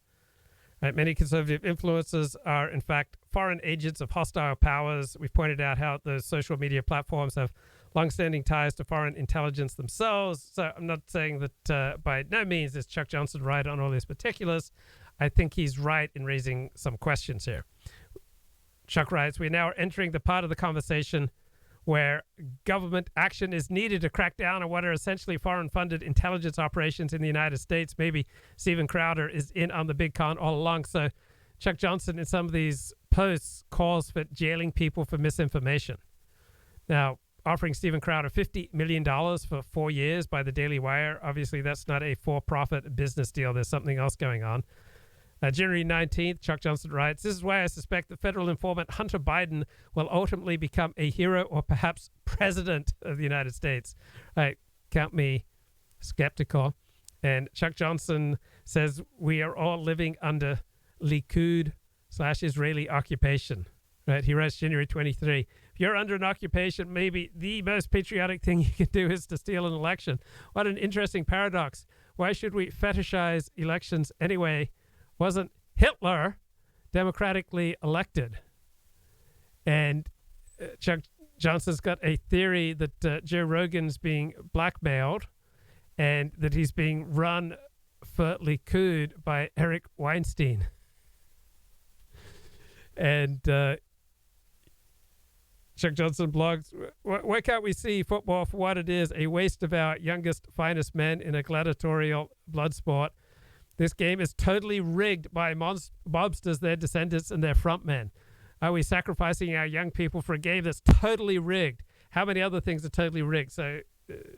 Speaker 1: Right, many conservative influencers are, in fact, foreign agents of hostile powers. We've pointed out how those social media platforms have long-standing ties to foreign intelligence themselves. So I'm not saying that by no means is Chuck Johnson right on all these particulars. I think he's right in raising some questions here. Chuck writes, we now are entering the part of the conversation where government action is needed to crack down on what are essentially foreign-funded intelligence operations in the United States. Maybe Steven Crowder is in on the big con all along. So Chuck Johnson, in some of these posts, calls for jailing people for misinformation. Now, offering Steven Crowder $50 million for 4 years by the Daily Wire, obviously that's not a for-profit business deal. There's something else going on. January 19th, Chuck Johnson writes, this is why I suspect the federal informant Hunter Biden will ultimately become a hero or perhaps president of the United States. Count me skeptical. And Chuck Johnson says, we are all living under Likud/Israeli occupation. Right? He writes January 23. If you're under an occupation, maybe the most patriotic thing you can do is to steal an election. What an interesting paradox. Why should we fetishize elections anyway? Wasn't Hitler democratically elected? And Chuck Johnson's got a theory that Joe Rogan's being blackmailed and that he's being run for Likud by Eric Weinstein. And Chuck Johnson blogs, why can't we see football for what it is, a waste of our youngest, finest men in a gladiatorial blood sport? This game is totally rigged by mobsters, their descendants, and their frontmen. Are we sacrificing our young people for a game that's totally rigged? How many other things are totally rigged? So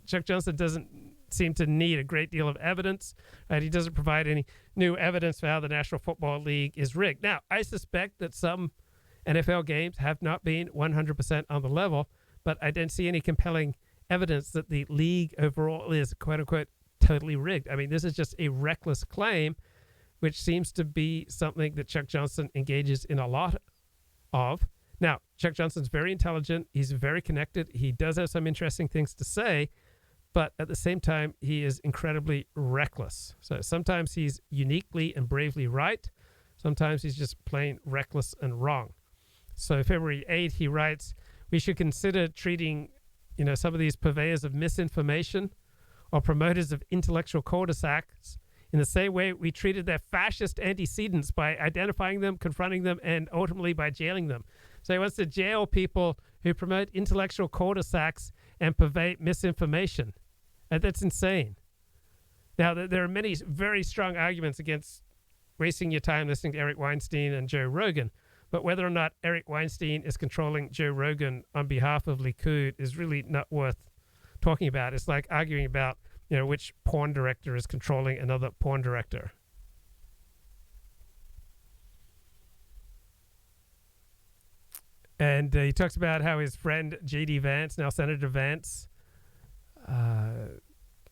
Speaker 1: Chuck Johnson doesn't seem to need a great deal of evidence. He doesn't provide any new evidence for how the National Football League is rigged. Now, I suspect that some NFL games have not been 100% on the level, but I don't see any compelling evidence that the league overall is, quote-unquote, totally rigged. I mean, this is just a reckless claim, which seems to be something that Chuck Johnson engages in a lot of. Now, Chuck Johnson's very intelligent. He's very connected. He does have some interesting things to say, but at the same time, he is incredibly reckless. So sometimes he's uniquely and bravely right. Sometimes he's just plain reckless and wrong. So February 8th, he writes, we should consider treating, some of these purveyors of misinformation or promoters of intellectual cul-de-sacs in the same way we treated their fascist antecedents by identifying them, confronting them, and ultimately by jailing them. So he wants to jail people who promote intellectual cul-de-sacs and purvey misinformation. That's insane. Now, there are many very strong arguments against wasting your time listening to Eric Weinstein and Joe Rogan, but whether or not Eric Weinstein is controlling Joe Rogan on behalf of Likud is really not worth talking about. It's like arguing about, which porn director is controlling another porn director. And he talks about how his friend J.D. Vance, now Senator Vance,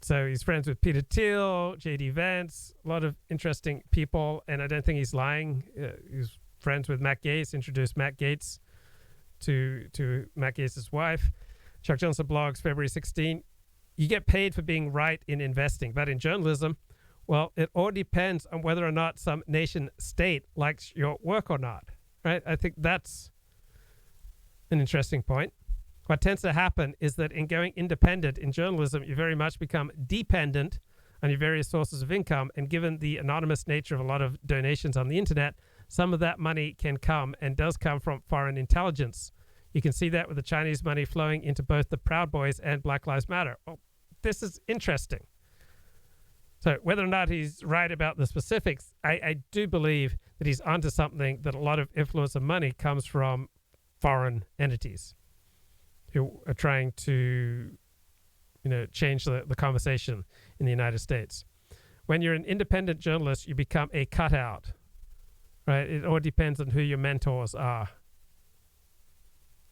Speaker 1: so he's friends with Peter Thiel, J.D. Vance, a lot of interesting people, and I don't think he's lying. He's friends with Matt Gaetz, introduced Matt Gaetz to Matt Gaetz's wife. Chuck Johnson blogs February 16. You get paid for being right in investing, but in journalism, well, it all depends on whether or not some nation state likes your work or not, right? I think that's an interesting point. What tends to happen is that in going independent in journalism, you very much become dependent on your various sources of income, and given the anonymous nature of a lot of donations on the internet, some of that money can come and does come from foreign intelligence. You can see that with the Chinese money flowing into both the Proud Boys and Black Lives Matter. Oh, this is interesting. So whether or not he's right about the specifics, I do believe that he's onto something, that a lot of influence of money comes from foreign entities who are trying to, change the conversation in the United States. When you're an independent journalist, you become a cutout, right? It all depends on who your mentors are.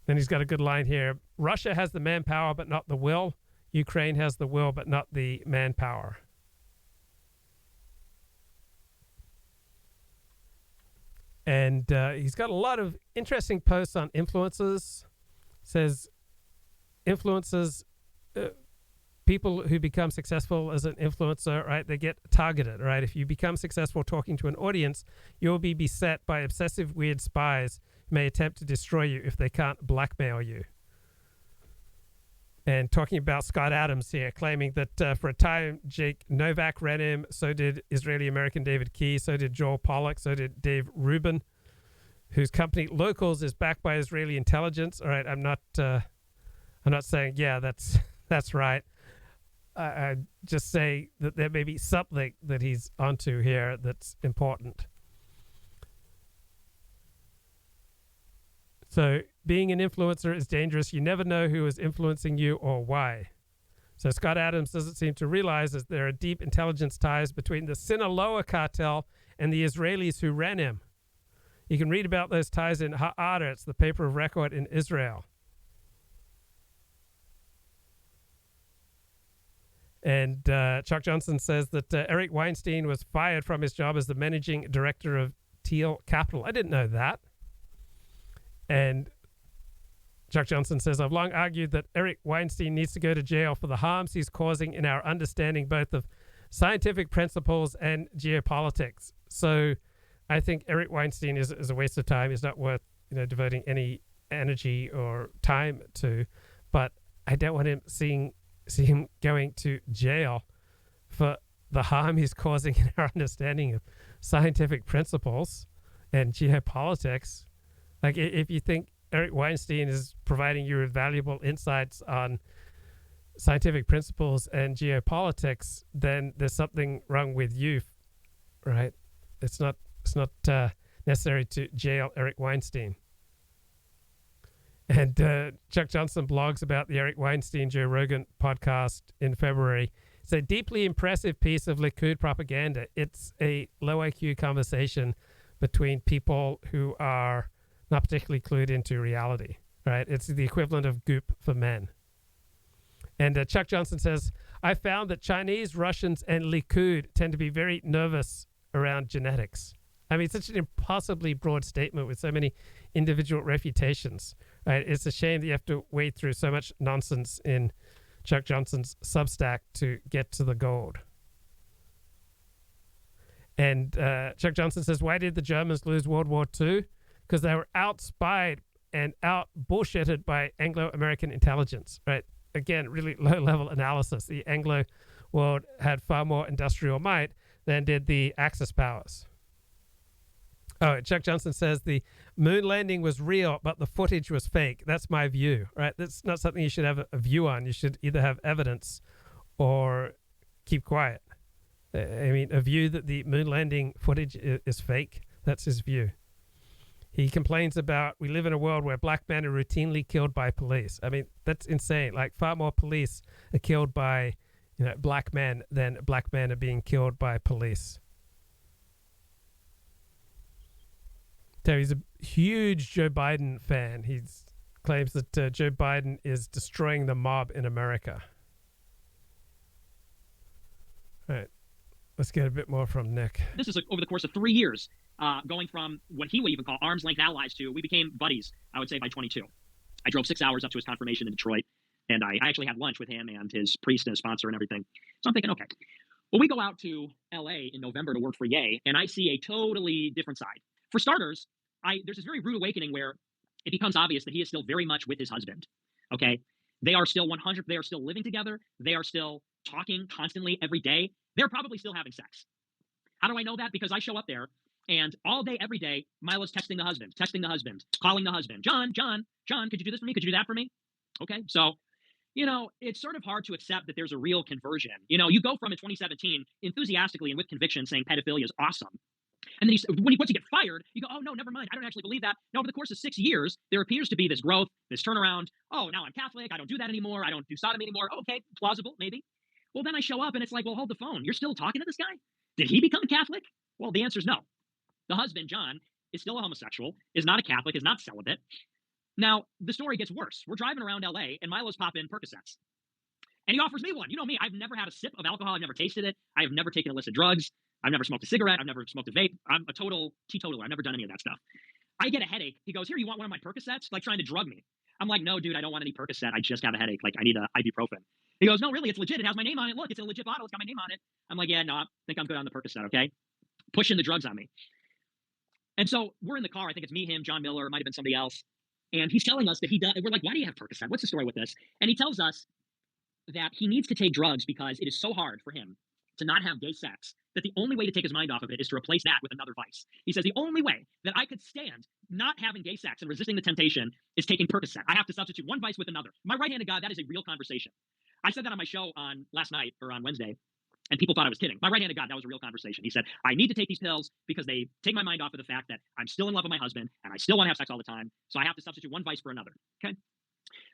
Speaker 1: Then he's got a good line here. Russia has the manpower, but not the will. Ukraine has the will, but not the manpower. And he's got a lot of interesting posts on influencers. Says influencers, people who become successful as an influencer, right, they get targeted, right? If you become successful talking to an audience, you'll be beset by obsessive, weird spies who may attempt to destroy you if they can't blackmail you. And talking about Scott Adams here, claiming that for a time Jake Novak ran him, so did Israeli-American David Key, so did Joel Pollack, so did Dave Rubin, whose company Locals is backed by Israeli intelligence. All right, I'm not saying that's right. I just say that there may be something that he's onto here that's important. So being an influencer is dangerous. You never know who is influencing you or why. So Scott Adams doesn't seem to realize that there are deep intelligence ties between the Sinaloa cartel and the Israelis who ran him. You can read about those ties in Haaretz, the paper of record in Israel. And Chuck Johnson says that Eric Weinstein was fired from his job as the managing director of Teal Capital. I didn't know that. And Chuck Johnson says, I've long argued that Eric Weinstein needs to go to jail for the harms he's causing in our understanding both of scientific principles and geopolitics. So I think Eric Weinstein is a waste of time. He's not worth devoting any energy or time to. But I don't want him see him going to jail for the harm he's causing in our understanding of scientific principles and geopolitics. Like, if you think Eric Weinstein is providing you with valuable insights on scientific principles and geopolitics, then there's something wrong with you, right? It's not necessary to jail Eric Weinstein. And Chuck Johnson blogs about the Eric Weinstein Joe Rogan podcast in February. It's a deeply impressive piece of Likud propaganda. It's a low IQ conversation between people who are not particularly clued into reality, right? It's the equivalent of Goop for men. And Chuck Johnson says, I found that Chinese, Russians, and Likud tend to be very nervous around genetics. I mean, such an impossibly broad statement with so many individual refutations, right? It's a shame that you have to wade through so much nonsense in Chuck Johnson's Substack to get to the gold. And Chuck Johnson says, why did the Germans lose World War II? Because they were outspied and out-bullshitted by Anglo-American intelligence, right? Again, really low-level analysis. The Anglo world had far more industrial might than did the Axis powers. Oh, Chuck Johnson says the moon landing was real, but the footage was fake. That's my view, right? That's not something you should have a view on. You should either have evidence or keep quiet. I mean, a view that the moon landing footage is fake, that's his view. He complains about, we live in a world where black men are routinely killed by police. I mean, that's insane. Like, far more police are killed by, black men than black men are being killed by police. So he's a huge Joe Biden fan. He claims that Joe Biden is destroying the mob in America. All right. Let's get a bit more from Nick.
Speaker 9: This is over the course of 3 years. Going from what he would even call arm's length allies to, we became buddies, I would say, by 22. I drove 6 hours up to his confirmation in Detroit, and I actually had lunch with him and his priest and his sponsor and everything. So I'm thinking, okay. Well, we go out to L.A. in November to work for Ye, and I see a totally different side. For starters, there's this very rude awakening where it becomes obvious that he is still very much with his husband, okay? They are still 100, they are still living together. They are still talking constantly every day. They're probably still having sex. How do I know that? Because I show up there, and all day, every day, Milo's texting the husband, calling the husband. John, could you do this for me? Could you do that for me? Okay, so, it's sort of hard to accept that there's a real conversion. You go from in 2017 enthusiastically and with conviction saying pedophilia is awesome. And then once you get fired, you go, oh, no, never mind. I don't actually believe that. Now, over the course of 6 years, there appears to be this growth, this turnaround. Oh, now I'm Catholic. I don't do that anymore. I don't do sodomy anymore. Okay, plausible, maybe. Well, then I show up and it's like, well, hold the phone. You're still talking to this guy? Did he become a Catholic? Well, the answer is no. The husband, John, is still a homosexual, is not a Catholic, is not celibate. Now, the story gets worse. We're driving around L.A., and Milo's popping Percocets. And he offers me one. You know me, I've never had a sip of alcohol. I've never tasted it. I have never taken illicit drugs. I've never smoked a cigarette. I've never smoked a vape. I'm a total teetotaler. I've never done any of that stuff. I get a headache. He goes, here, you want one of my Percocets? Like trying to drug me. I'm like, no, dude, I don't want any Percocet. I just have a headache. Like, I need a ibuprofen. He goes, no, really, it's legit. It has my name on it. Look, it's a legit bottle. It's got my name on it. I'm like, yeah, no, I think I'm good on the Percocet, okay? Pushing the drugs on me. And so we're in the car. I think it's me, him, John Miller. It might have been somebody else. And he's telling us that he does. We're like, why do you have Percocet? What's the story with this? And he tells us that he needs to take drugs because it is so hard for him to not have gay sex that the only way to take his mind off of it is to replace that with another vice. He says the only way that I could stand not having gay sex and resisting the temptation is taking Percocet. I have to substitute one vice with another. My right hand to God, that is a real conversation. I said that on my show on last night or on Wednesday, and people thought I was kidding. My right hand to God, that was a real conversation. He said, I need to take these pills because they take my mind off of the fact that I'm still in love with my husband and I still want to have sex all the time. So I have to substitute one vice for another. Okay.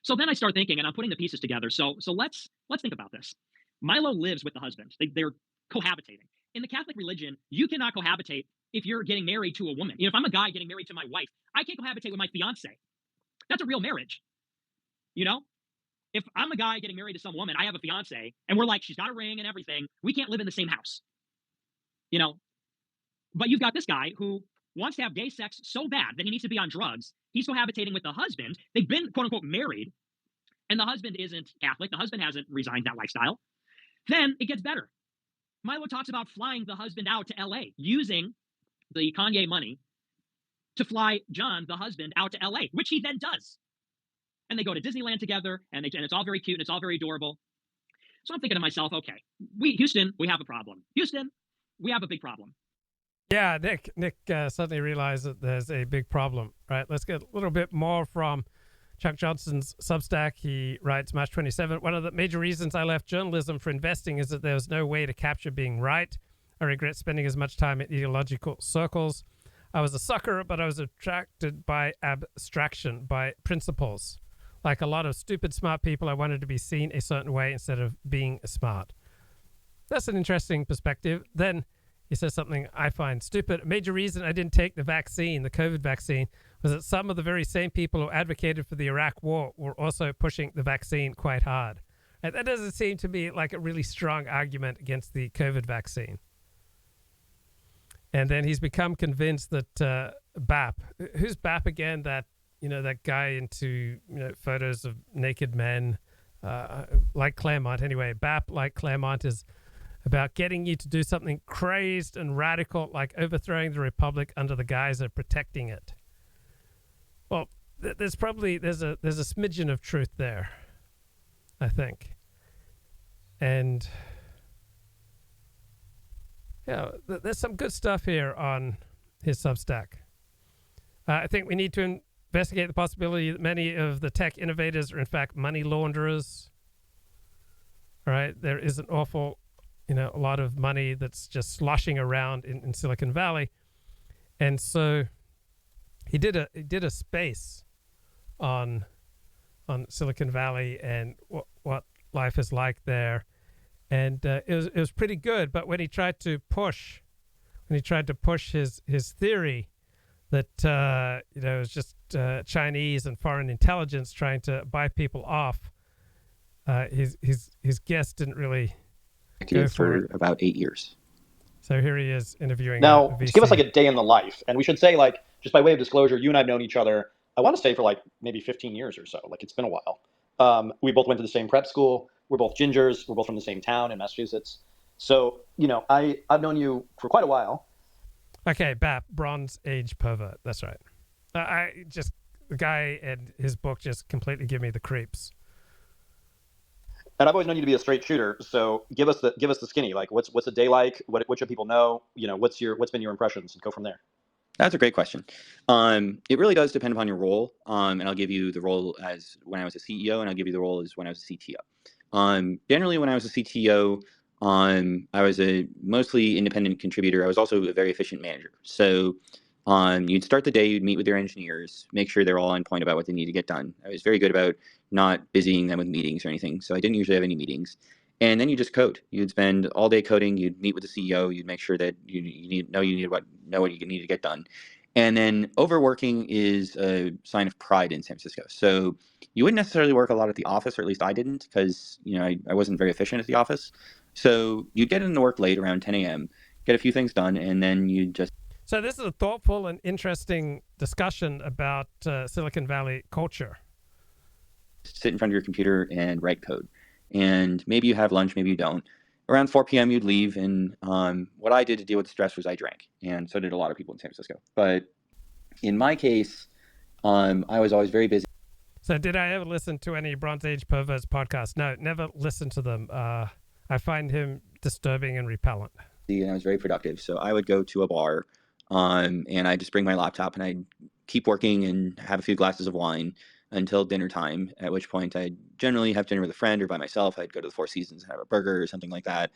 Speaker 9: So then I start thinking, and I'm putting the pieces together. So let's think about this. Milo lives with the husband. They're cohabitating. In the Catholic religion, you cannot cohabitate if you're getting married to a woman. You know, if I'm a guy getting married to my wife, I can't cohabitate with my fiance. That's a real marriage. You know, if I'm a guy getting married to some woman, I have a fiance, and we're like, she's got a ring and everything. We can't live in the same house. You know, but you've got this guy who wants to have gay sex so bad that he needs to be on drugs. He's cohabitating with the husband. They've been, quote unquote, married, and the husband isn't Catholic. The husband hasn't resigned that lifestyle. Then it gets better. Milo talks about flying the husband out to LA, using the Kanye money to fly John, the husband, out to LA, which he then does. And they go to Disneyland together, and it's all very cute, and it's all very adorable. So I'm thinking to myself, okay, Houston, we have a problem. Houston, we have a big problem.
Speaker 1: Yeah, Nick suddenly realized that there's a big problem, right? Let's get a little bit more from Chuck Johnson's Substack. He writes, March 27, one of the major reasons I left journalism for investing is that there was no way to capture being right. I regret spending as much time in ideological circles. I was a sucker, but I was attracted by abstraction, by principles. Like a lot of stupid, smart people, I wanted to be seen a certain way instead of being smart. That's an interesting perspective. Then he says something I find stupid. A major reason I didn't take the vaccine, the COVID vaccine, was that some of the very same people who advocated for the Iraq war were also pushing the vaccine quite hard. And that doesn't seem to me like a really strong argument against the COVID vaccine. And then he's become convinced that BAP, who's BAP again? That guy into photos of naked men, like Claremont. Anyway, BAP, like Claremont, is about getting you to do something crazed and radical, like overthrowing the republic under the guise of protecting it. Well, there's a smidgen of truth there, I think. And yeah, there's some good stuff here on his Substack. I think we need to investigate the possibility that many of the tech innovators are in fact money launderers. All right, there is an awful, a lot of money that's just sloshing around in Silicon Valley, and so he did a space on Silicon Valley and what life is like there, and it was pretty good. But when he tried to push his theory that it was just Chinese and foreign intelligence trying to buy people off, his guest didn't really go for
Speaker 17: about 8 years.
Speaker 1: So here he is interviewing.
Speaker 18: Now, to give us like a day in the life, and we should say, like, just by way of disclosure, you and I have known each other, I want to say, for like maybe 15 years or so. Like, it's been a while. We both went to the same prep school. We're both gingers. We're both from the same town in Massachusetts. So, I've known you for quite a while.
Speaker 1: Okay, BAP, Bronze Age Pervert. That's right. The guy and his book just completely give me the creeps.
Speaker 18: And I've always known you to be a straight shooter. So give us the skinny. Like, what's a day like? What should people know? What's been your impressions? And go from there.
Speaker 17: That's a great question. It really does depend upon your role. And I'll give you the role as when I was a CEO, and I'll give you the role as when I was a CTO. Generally, when I was a CTO, I was a mostly independent contributor. I was also a very efficient manager. So you'd start the day, you'd meet with your engineers, make sure they're all on point about what they need to get done. I was very good about not busying them with meetings or anything, so I didn't usually have any meetings. And then you just code. You'd spend all day coding. You'd meet with the CEO. You'd make sure that you know what you need to get done. And then overworking is a sign of pride in San Francisco. So you wouldn't necessarily work a lot at the office, or at least I didn't, because I wasn't very efficient at the office. So you'd get into work late, around 10 a.m., get a few things done, and then you'd just...
Speaker 1: So this is a thoughtful and interesting discussion about Silicon Valley culture.
Speaker 17: Sit in front of your computer and write code. And maybe you have lunch, maybe you don't. Around 4 p.m. you'd leave, and what I did to deal with stress was I drank, and so did a lot of people in San Francisco. But in my case, I was always very busy.
Speaker 1: So did I ever listen to any Bronze Age perverts podcasts? No, never listened to them. I find him disturbing and repellent.
Speaker 17: And I was very productive. So I would go to a bar, and I'd just bring my laptop and I'd keep working and have a few glasses of wine until dinner time, at which point I'd generally have dinner with a friend or by myself. I'd go to the Four Seasons and have a burger or something like that.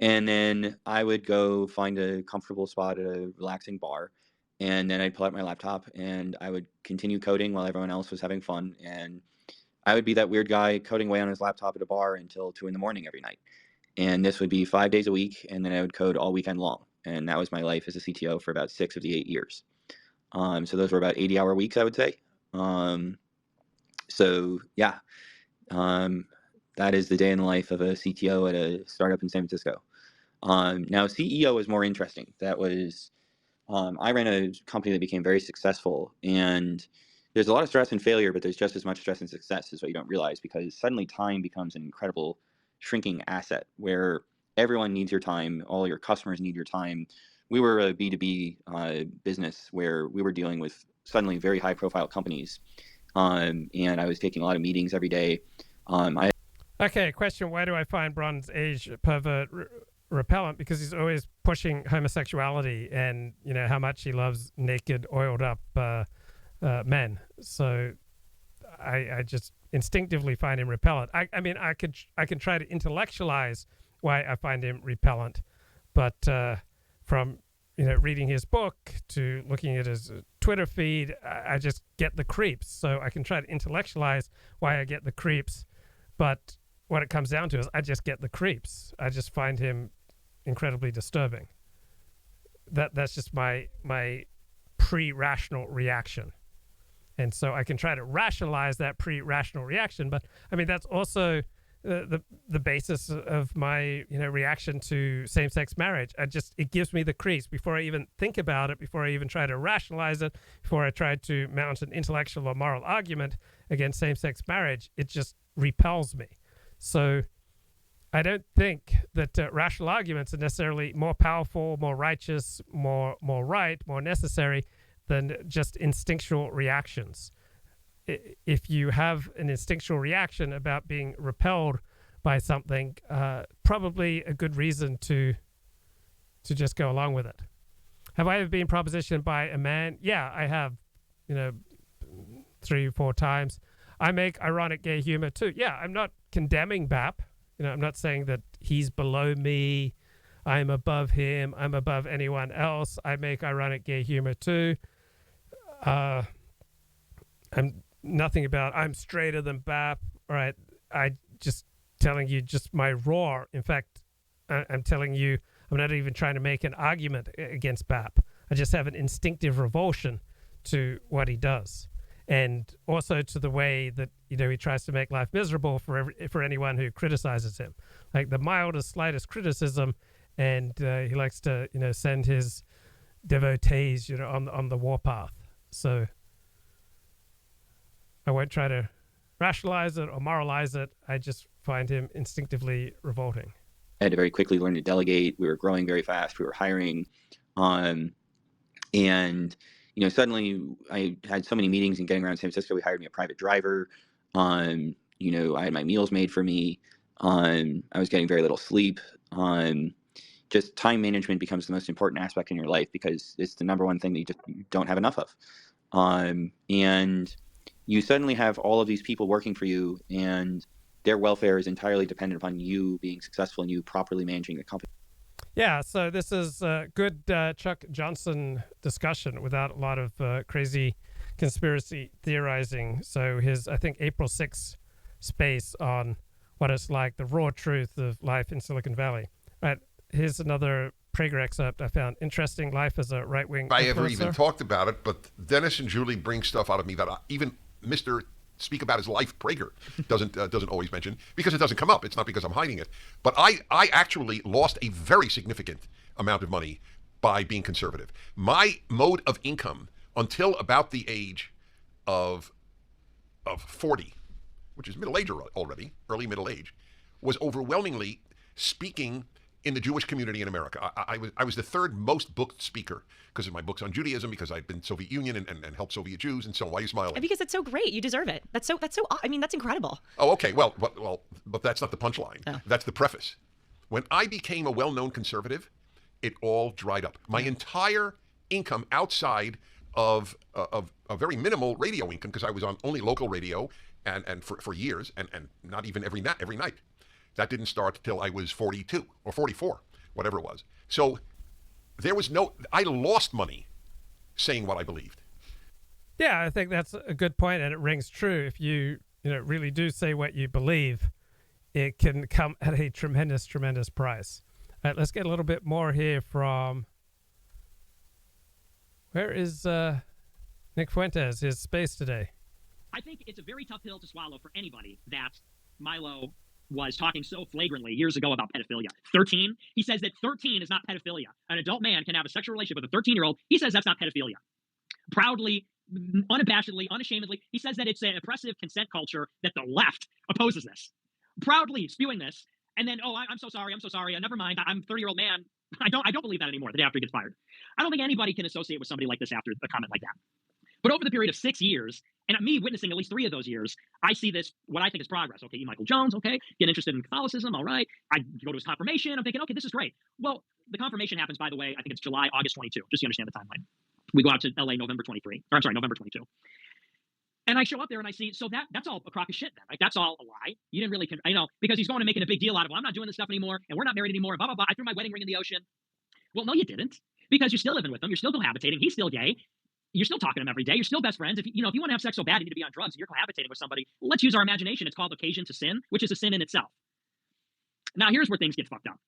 Speaker 17: And then I would go find a comfortable spot at a relaxing bar. And then I'd pull out my laptop and I would continue coding while everyone else was having fun. And I would be that weird guy coding away on his laptop at a bar until 2 a.m. every night. And this would be 5 days a week. And then I would code all weekend long. And that was my life as a CTO for about 6 of the 8 years. So those were about 80-hour weeks, I would say. So yeah, that is the day in the life of a CTO at a startup in San Francisco. Now CEO is more interesting. That was, I ran a company that became very successful, and there's a lot of stress and failure, but there's just as much stress and success is what you don't realize, because suddenly time becomes an incredible shrinking asset where everyone needs your time. All your customers need your time. We were a B2B business where we were dealing with suddenly very high profile companies. And I was taking a lot of meetings every day.
Speaker 1: Okay, question. Why do I find Bronze Age pervert repellent? Because he's always pushing homosexuality and, you know, how much he loves naked, oiled up men. So I just instinctively find him repellent. I mean, I can try to intellectualize why I find him repellent, but from, you know, reading his book to looking at his Twitter feed, I just get the creeps. So I can try to intellectualize why I get the creeps, but what it comes down to is I just get the creeps. I just find him incredibly disturbing. That's just my pre-rational reaction. And so I can try to rationalize that pre-rational reaction, but I mean, that's also the basis of my, you know, reaction to same-sex marriage. It gives me the creeps before I even think about it, before I even try to rationalize it, before I try to mount an intellectual or moral argument against same-sex marriage. It just repels me. So I don't think that rational arguments are necessarily more powerful, more righteous, more right, more necessary than just instinctual reactions. If you have an instinctual reaction about being repelled by something, probably a good reason to just go along with it. Have I ever been propositioned by a man? Yeah, I have, you know, 3 or 4 times. I make ironic gay humor too. Yeah, I'm not condemning BAP. You know, I'm not saying that he's below me, I'm above him, I'm above anyone else. I make ironic gay humor too. I'm nothing about I'm straighter than BAP. All right, I just telling you just my raw. In fact, I'm telling you, I'm not even trying to make an argument against BAP. I just have an instinctive revulsion to what he does, and also to the way that, you know, he tries to make life miserable for anyone who criticizes him. Like the mildest, slightest criticism, and he likes to, you know, send his devotees, you know, on the warpath. So I won't try to rationalize it or moralize it. I just find him instinctively revolting.
Speaker 17: I had to very quickly learn to delegate. We were growing very fast. We were hiring. And, you know, suddenly I had so many meetings and getting around San Francisco. We hired me a private driver. You know, I had my meals made for me. I was getting very little sleep. Just time management becomes the most important aspect in your life because it's the number one thing that you just don't have enough of. And you suddenly have all of these people working for you, and their welfare is entirely dependent upon you being successful and you properly managing the company.
Speaker 1: Yeah, so this is a good Chuck Johnson discussion without a lot of crazy conspiracy theorizing. So his, I think, April 6th space on what it's like, the raw truth of life in Silicon Valley. Right, here's another Prager excerpt I found interesting. Life as a right-wing
Speaker 5: I ever even talked about it, but Dennis and Julie bring stuff out of me that even Mr. Speak About His Life Prager doesn't always mention, because it doesn't come up. It's not because I'm hiding it. But I actually lost a very significant amount of money by being conservative. My mode of income until about the age of 40, which is middle age already, early middle age, was overwhelmingly speaking in the Jewish community in America. I was the third most booked speaker because of my books on Judaism, because I've been Soviet Union and helped Soviet Jews, and so why are you smiling?
Speaker 6: And because it's so great. You deserve it. That's so, I mean, that's incredible.
Speaker 5: Oh, okay. Well, but that's not the punchline. Oh. That's the preface. When I became a well-known conservative, it all dried up. My entire income outside of a very minimal radio income, because I was on only local radio and for years, and not even every night. That didn't start till I was 42 or 44, whatever it was. So I lost money saying what I believed.
Speaker 1: Yeah, I think that's a good point, and it rings true. If you really do say what you believe, it can come at a tremendous, tremendous price. All right, let's get a little bit more here from, where is Nick Fuentes, his space today?
Speaker 9: I think it's a very tough pill to swallow for anybody that Milo was talking so flagrantly years ago about pedophilia. 13, he says that 13 is not pedophilia. An adult man can have a sexual relationship with a 13-year-old. He says that's not pedophilia. Proudly, unabashedly, unashamedly, he says that it's an oppressive consent culture, that the left opposes this. Proudly spewing this, and then, I'm so sorry, never mind, I'm a 30-year-old man. I don't believe that anymore, the day after he gets fired. I don't think anybody can associate with somebody like this after a comment like that. But over the period of 6 years, and me witnessing at least 3 of those years, I see this, what I think is progress. Okay, Michael Jones, okay, get interested in Catholicism, all right. I go to his confirmation, I'm thinking, okay, this is great. Well, the confirmation happens, by the way, I think it's August 22, just so you understand the timeline. We go out to LA November 22. And I show up there and I see, so that's all a crock of shit then. Like, that's all a lie. You didn't really, because he's going and making a big deal out of, well, I'm not doing this stuff anymore, and we're not married anymore, blah, blah, blah. I threw my wedding ring in the ocean. Well, no, you didn't, because you're still living with him. You're still cohabitating. He's still gay. You're still talking to him every day. You're still best friends. If you want to have sex so bad, you need to be on drugs, and you're cohabitating with somebody. Well, let's use our imagination. It's called occasion to sin, which is a sin in itself. Now, here's where things get fucked up.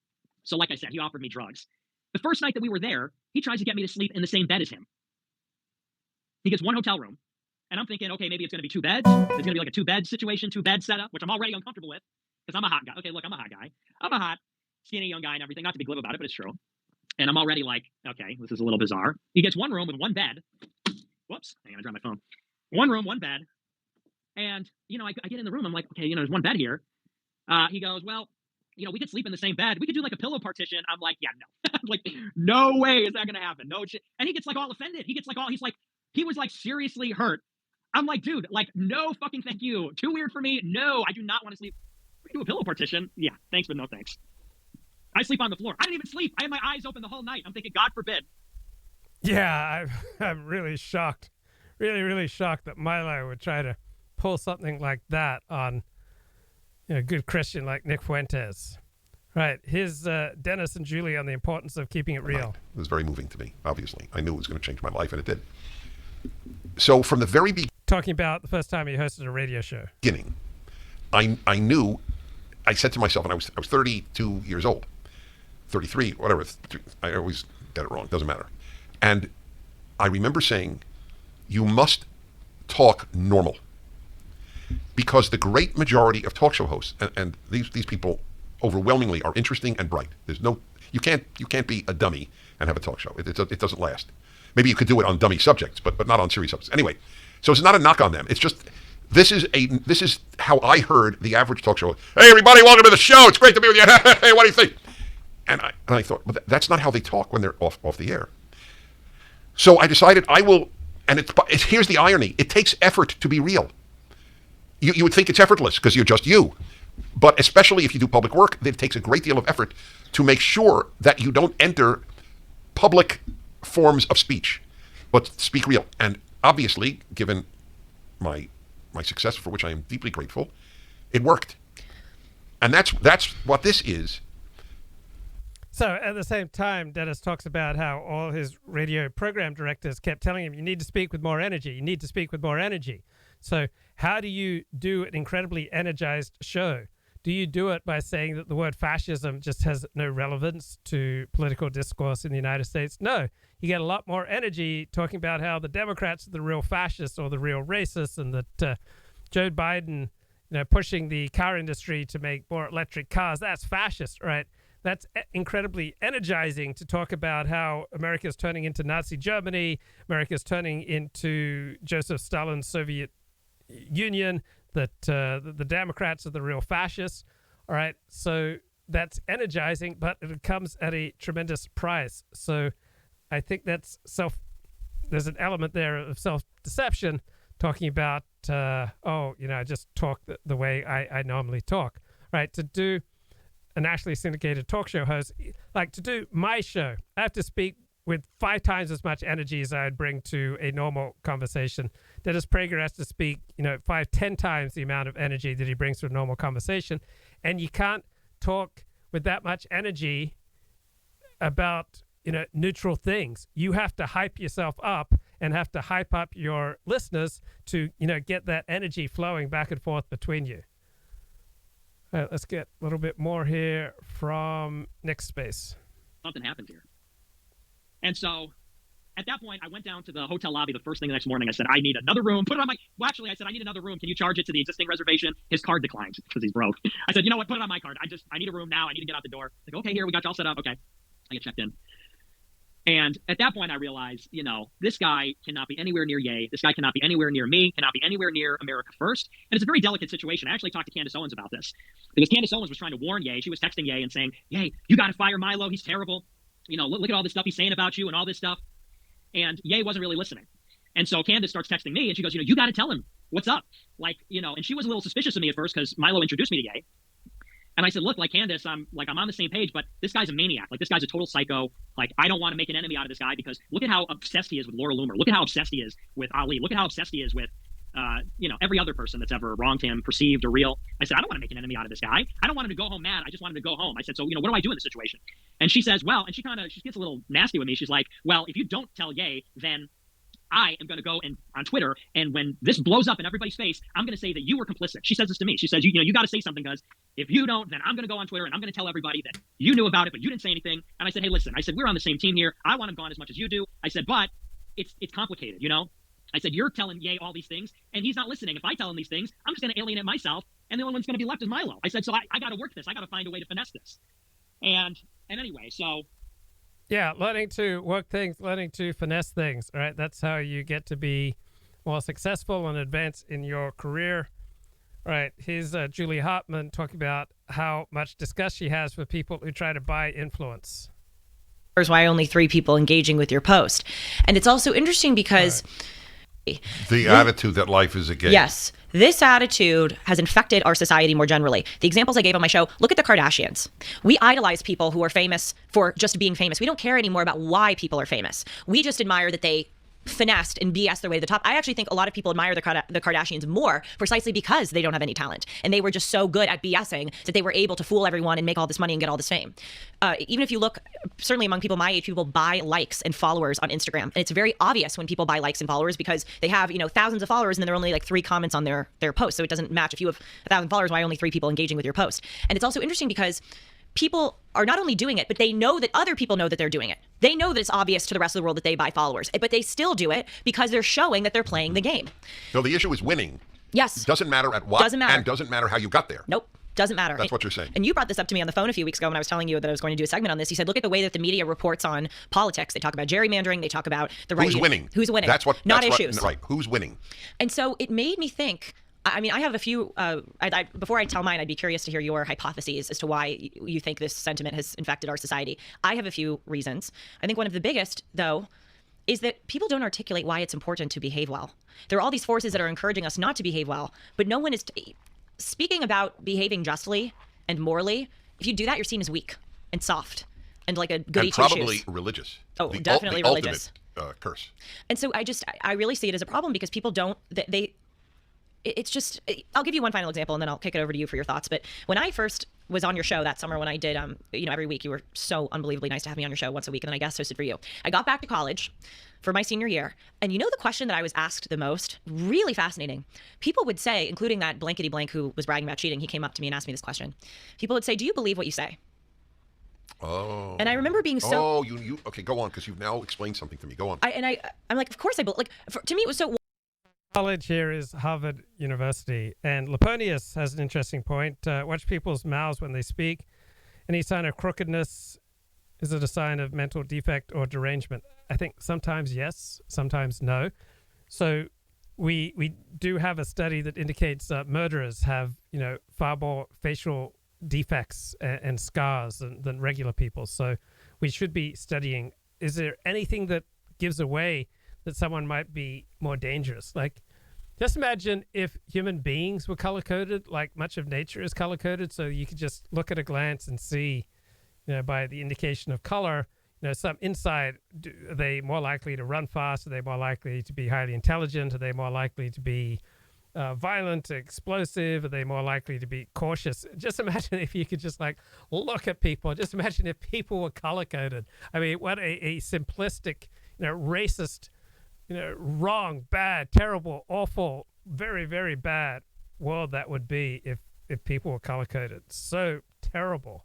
Speaker 9: So like I said, he offered me drugs. The first night that we were there, he tries to get me to sleep in the same bed as him. He gets one hotel room. And I'm thinking, okay, maybe it's going to be 2 beds. It's going to be like a 2-bed situation, 2-bed setup, which I'm already uncomfortable with because I'm a hot guy. Okay, look, I'm a hot guy. I'm a hot, skinny young guy and everything. Not to be glib about it, but it's true. And I'm already like, okay, this is a little bizarre. He gets one room with 1 bed. Whoops, hang on, I dropped my phone. 1 room, 1 bed. And, I get in the room. I'm like, okay, there's 1 bed here. He goes, well, we could sleep in the same bed. We could do like a pillow partition. I'm like, yeah, no. I'm like, no way is that going to happen. No shit. And he gets like all offended. He was like seriously hurt. I'm like, dude, like, no fucking thank you. Too weird for me. No, I do not want to sleep. We can do a pillow partition. Yeah, thanks, but no thanks. I sleep on the floor. I didn't even sleep. I had my eyes open the whole night. I'm thinking, God forbid.
Speaker 1: Yeah, I'm really shocked. Really, really shocked that Milo would try to pull something like that on a good Christian like Nick Fuentes. Right. Here's Dennis and Julie on the importance of keeping it real.
Speaker 5: It was very moving to me, obviously. I knew it was going to change my life, and it did. So from the very beginning,
Speaker 1: talking about the first time you hosted a radio show.
Speaker 5: I knew, I said to myself, and I was 32 years old, 33, whatever. I always get it wrong. Doesn't matter. And I remember saying, you must talk normal, because the great majority of talk show hosts, and these people overwhelmingly are interesting and bright. There's no, you can't be a dummy and have a talk show. It doesn't last. Maybe you could do it on dummy subjects, but not on serious subjects. Anyway, so it's not a knock on them. It's just this is how I heard the average talk show. Hey, everybody, welcome to the show. It's great to be with you. Hey, what do you think? And I thought, well, that's not how they talk when they're off the air. So I decided I will, and here's the irony. It takes effort to be real. You would think it's effortless because you're just you. But especially if you do public work, it takes a great deal of effort to make sure that you don't enter public forms of speech, but speak real. And obviously, given my success, for which I am deeply grateful, it worked. And that's what this is.
Speaker 1: So at the same time, Dennis talks about how all his radio program directors kept telling him, you need to speak with more energy. You need to speak with more energy. So how do you do an incredibly energized show? Do you do it by saying that the word fascism just has no relevance to political discourse in the United States? No, you get a lot more energy talking about how the Democrats are the real fascists or the real racists, and that Joe Biden, pushing the car industry to make more electric cars, that's fascist, right? That's incredibly energizing to talk about how America is turning into Nazi Germany, America is turning into Joseph Stalin's Soviet Union, that the Democrats are the real fascists. All right, so that's energizing, but it comes at a tremendous price. So I think that's there's an element there of self-deception, talking about, I just talk the way I normally talk, right? To do a nationally syndicated talk show host, like to do my show, I have to speak with 5 times as much energy as I'd bring to a normal conversation. Dennis Prager has to speak, 5-10 times the amount of energy that he brings to a normal conversation. And you can't talk with that much energy about, neutral things. You have to hype yourself up and have to hype up your listeners to, get that energy flowing back and forth between you. All right, let's get a little bit more here from Nick Space.
Speaker 9: Something happened here. And so at that point, I went down to the hotel lobby the first thing the next morning. I said, I need another room. Put it on I said, I need another room. Can you charge it to the existing reservation? His card declined because he's broke. I said, you know what? Put it on my card. I need a room now. I need to get out the door. Like, okay, here, we got you all set up. Okay. I get checked in. And at that point, I realized, this guy cannot be anywhere near Ye. This guy cannot be anywhere near me, cannot be anywhere near America First. And it's a very delicate situation. I actually talked to Candace Owens about this because Candace Owens was trying to warn Ye. She was texting Ye and saying, Ye, you got to fire Milo. He's terrible. Look at all this stuff he's saying about you and all this stuff. And Ye wasn't really listening. And so Candace starts texting me and she goes, you got to tell him what's up. And she was a little suspicious of me at first because Milo introduced me to Ye. And I said, look, Candace, I'm on the same page, but this guy's a maniac. This guy's a total psycho. I don't want to make an enemy out of this guy because look at how obsessed he is with Laura Loomer. Look at how obsessed he is with Ali. Look at how obsessed he is with, every other person that's ever wronged him, perceived or real. I said, I don't want to make an enemy out of this guy. I don't want him to go home mad. I just want him to go home. I said, so, what do I do in this situation? And she says, well, and she gets a little nasty with me. She's like, well, if you don't tell Ye, then I am going to go on Twitter, and when this blows up in everybody's face, I'm going to say that you were complicit. She says this to me. She says, you got to say something, because if you don't, then I'm going to go on Twitter and I'm going to tell everybody that you knew about it, but you didn't say anything. And I said, hey, listen, I said, we're on the same team here. I want him gone as much as you do. I said, but it's complicated, I said, you're telling Ye all these things, and he's not listening. If I tell him these things, I'm just going to alienate myself, and the only one's going to be left is Milo. I said, so I got to work this. I got to find a way to finesse this. And anyway, so...
Speaker 1: Yeah, learning to work things, learning to finesse things, all right? That's how you get to be more successful and advance in your career. All right, here's Julie Hartman talking about how much disgust she has with people who try to buy influence.
Speaker 6: Why only 3 people engaging with your post. And it's also interesting because...
Speaker 5: The attitude that life is a game.
Speaker 6: Yes. This attitude has infected our society more generally. The examples I gave on my show, look at the Kardashians. We idolize people who are famous for just being famous. We don't care anymore about why people are famous. We just admire that they finessed and BS their way to the top. I actually think a lot of people admire the Kardashians more precisely because they don't have any talent. And they were just so good at BSing that they were able to fool everyone and make all this money and get all this fame. Even if you look, certainly among people my age, people buy likes and followers on Instagram. And it's very obvious when people buy likes and followers because they have, thousands of followers and then there are only 3 comments on their post. So it doesn't match. If you have 1,000 followers, why only 3 people engaging with your post? And it's also interesting because people are not only doing it, but they know that other people know that they're doing it. They know that it's obvious to the rest of the world that they buy followers, but they still do it because they're showing that they're playing the game.
Speaker 5: No, the issue is winning.
Speaker 6: Yes.
Speaker 5: Doesn't matter at what.
Speaker 6: Doesn't matter.
Speaker 5: And doesn't matter how you got there.
Speaker 6: Nope. Doesn't matter.
Speaker 5: That's what you're saying.
Speaker 6: And you brought this up to me on the phone a few weeks ago when I was telling you that I was going to do a segment on this. You said, look at the way that the media reports on politics. They talk about gerrymandering. They talk about the right.
Speaker 5: Who's winning?
Speaker 6: Who's winning?
Speaker 5: That's what.
Speaker 6: Not
Speaker 5: that's
Speaker 6: issues.
Speaker 5: What, right. Who's winning?
Speaker 6: And so it made me think. I mean, I have a few, before I tell mine, I'd be curious to hear your hypotheses as to why you think this sentiment has infected our society. I have a few reasons. I think one of the biggest, though, is that people don't articulate why it's important to behave well. There are all these forces that are encouraging us not to behave well, but no one is speaking about behaving justly and morally. If you do that, you're seen as weak and soft and like a goody two-shoes.
Speaker 5: And probably religious.
Speaker 6: Oh, definitely religious.
Speaker 5: Ultimate curse.
Speaker 6: And so I really see it as a problem because people don't, it's just, I'll give you one final example and then I'll kick it over to you for your thoughts. But when I first was on your show that summer, when I did, every week, you were so unbelievably nice to have me on your show once a week, and then I guest hosted for you. I got back to college for my senior year, and the question that I was asked the most, really fascinating. People would say, including that blankety blank who was bragging about cheating, he came up to me and asked me this question. People would say, do you believe what you say?
Speaker 5: Oh.
Speaker 6: And I remember being so...
Speaker 5: Oh, you okay, go on, because you've now explained something to me. Go on.
Speaker 6: I'm like, of course I believe. To me, it was so...
Speaker 1: College here is Harvard University, and Laponius has an interesting point. Watch people's mouths when they speak. Any sign of crookedness, is it a sign of mental defect or derangement? I think sometimes yes, sometimes no. So we do have a study that indicates murderers have far more facial defects and scars than regular people. So we should be studying, is there anything that gives away that someone might be more dangerous? Like, just imagine if human beings were color-coded, like much of nature is color-coded, so you could just look at a glance and see, by the indication of color, some inside, are they more likely to run fast? Are they more likely to be highly intelligent? Are they more likely to be violent, explosive? Are they more likely to be cautious? Just imagine if you could just look at people. Just imagine if people were color-coded. I mean, what a simplistic, racist, wrong, bad, terrible, awful, very, very bad world that would be if people were color-coded. So terrible.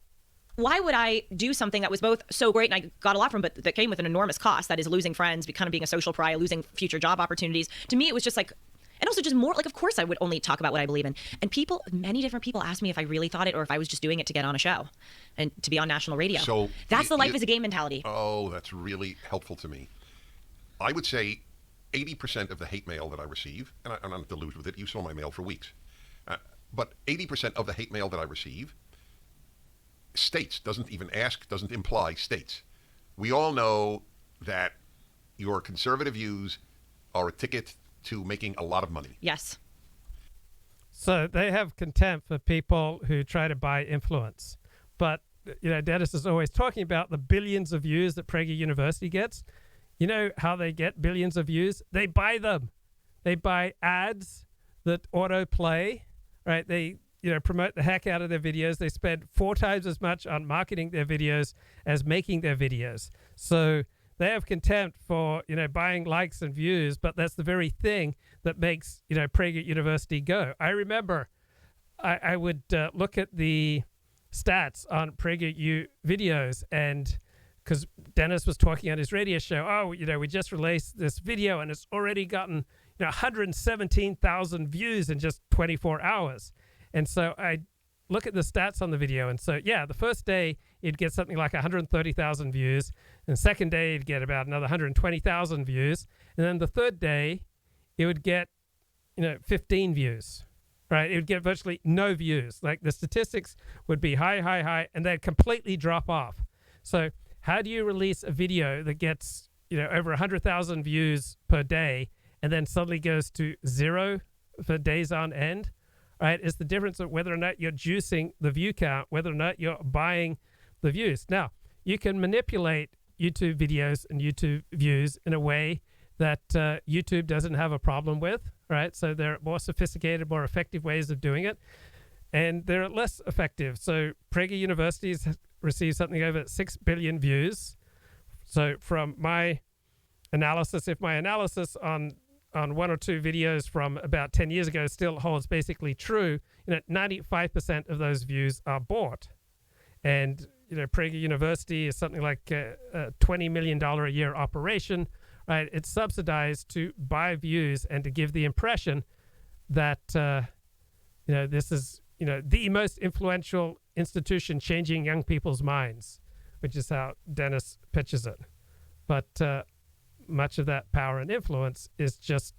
Speaker 6: Why would I do something that was both so great and I got a lot from, but that came with an enormous cost, that is losing friends, kind of being a social pariah, losing future job opportunities? To me, it was just and also just more of course I would only talk about what I believe in. And many different people asked me if I really thought it or if I was just doing it to get on a show and to be on national radio.
Speaker 5: So
Speaker 6: that's the life is a game mentality.
Speaker 5: Oh, that's really helpful to me. I would say 80% of the hate mail that I receive, and I'm not deluded with it, you saw my mail for weeks, but 80% of the hate mail that I receive states, doesn't even ask, doesn't imply, states. We all know that your conservative views are a ticket to making a lot of money.
Speaker 6: Yes.
Speaker 1: So they have contempt for people who try to buy influence. But, Dennis is always talking about the billions of views that Prager University gets. You know how they get billions of views? They buy them. They buy ads that autoplay, right? They, promote the heck out of their videos. They spend 4 times as much on marketing their videos as making their videos. So they have contempt for, buying likes and views, but that's the very thing that makes, Prager University go. I remember I would look at the stats on Prager U videos, and because Dennis was talking on his radio show, we just released this video and it's already gotten 117,000 views in just 24 hours. And so I look at the stats on the video, and so the first day it'd get something like 130,000 views, and the second day it'd get about another 120,000 views, and then the third day it would get 15 views. Right, it would get virtually no views. Like the statistics would be high, and they'd completely drop off. So how do you release a video that gets over 100,000 views per day and then suddenly goes to 0 for days on end? Right, it's the difference of whether or not you're juicing the view count, whether or not you're buying the views. Now, you can manipulate YouTube videos and YouTube views in a way that YouTube doesn't have a problem with, right? So there are more sophisticated, more effective ways of doing it, and they're less effective. So Prager University has received something over 6 billion views. So from my analysis, if my analysis on 1 or 2 videos from about 10 years ago still holds basically true, 95% of those views are bought. And, Prager University is something like a $20 million a year operation, right? It's subsidized to buy views and to give the impression that, this is, the most influential institution changing young people's minds, which is how Dennis pitches it. But much of that power and influence is just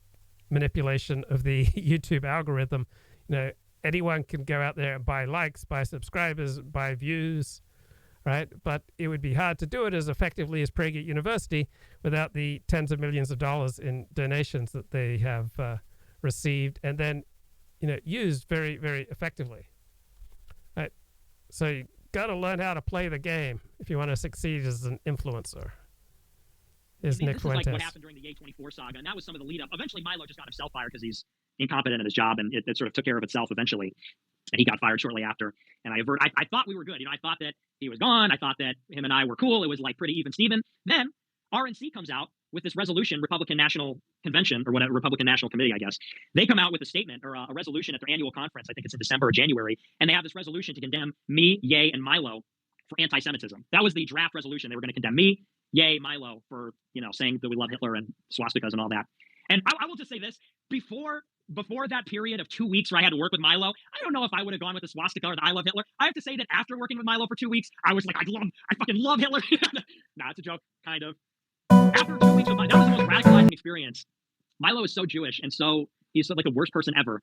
Speaker 1: manipulation of the YouTube algorithm. Anyone can go out there and buy likes, buy subscribers, buy views, right? But it would be hard to do it as effectively as Prager University without the tens of millions of dollars in donations that they have received and then, used very, very effectively. Right? So you got to learn how to play the game if you want to succeed as an influencer. Nick
Speaker 9: This
Speaker 1: Fuentes.
Speaker 9: is like what happened during the A24 saga, and that was some of the lead up. Eventually, Milo just got himself fired because he's incompetent at his job, and it sort of took care of itself eventually. And he got fired shortly after. And I thought we were good. I thought that he was gone. I thought that him and I were cool. It was like pretty even Steven. Then RNC comes out with this resolution, Republican National Convention, or whatever, Republican National Committee, I guess. They come out with a statement or a resolution at their annual conference. I think it's in December or January. And they have this resolution to condemn me, Ye, and Milo for anti-Semitism. That was the draft resolution. They were going to condemn me, Ye, Milo for, saying that we love Hitler and swastikas and all that. And I will just say this, before that period of 2 weeks where I had to work with Milo, I don't know if I would have gone with the swastika or the I love Hitler. I have to say that after working with Milo for 2 weeks, I was like, I fucking love Hitler. Nah, it's a joke, kind of. After 2 weeks of that was the most radicalizing experience. Milo is so Jewish, and he's like the worst person ever.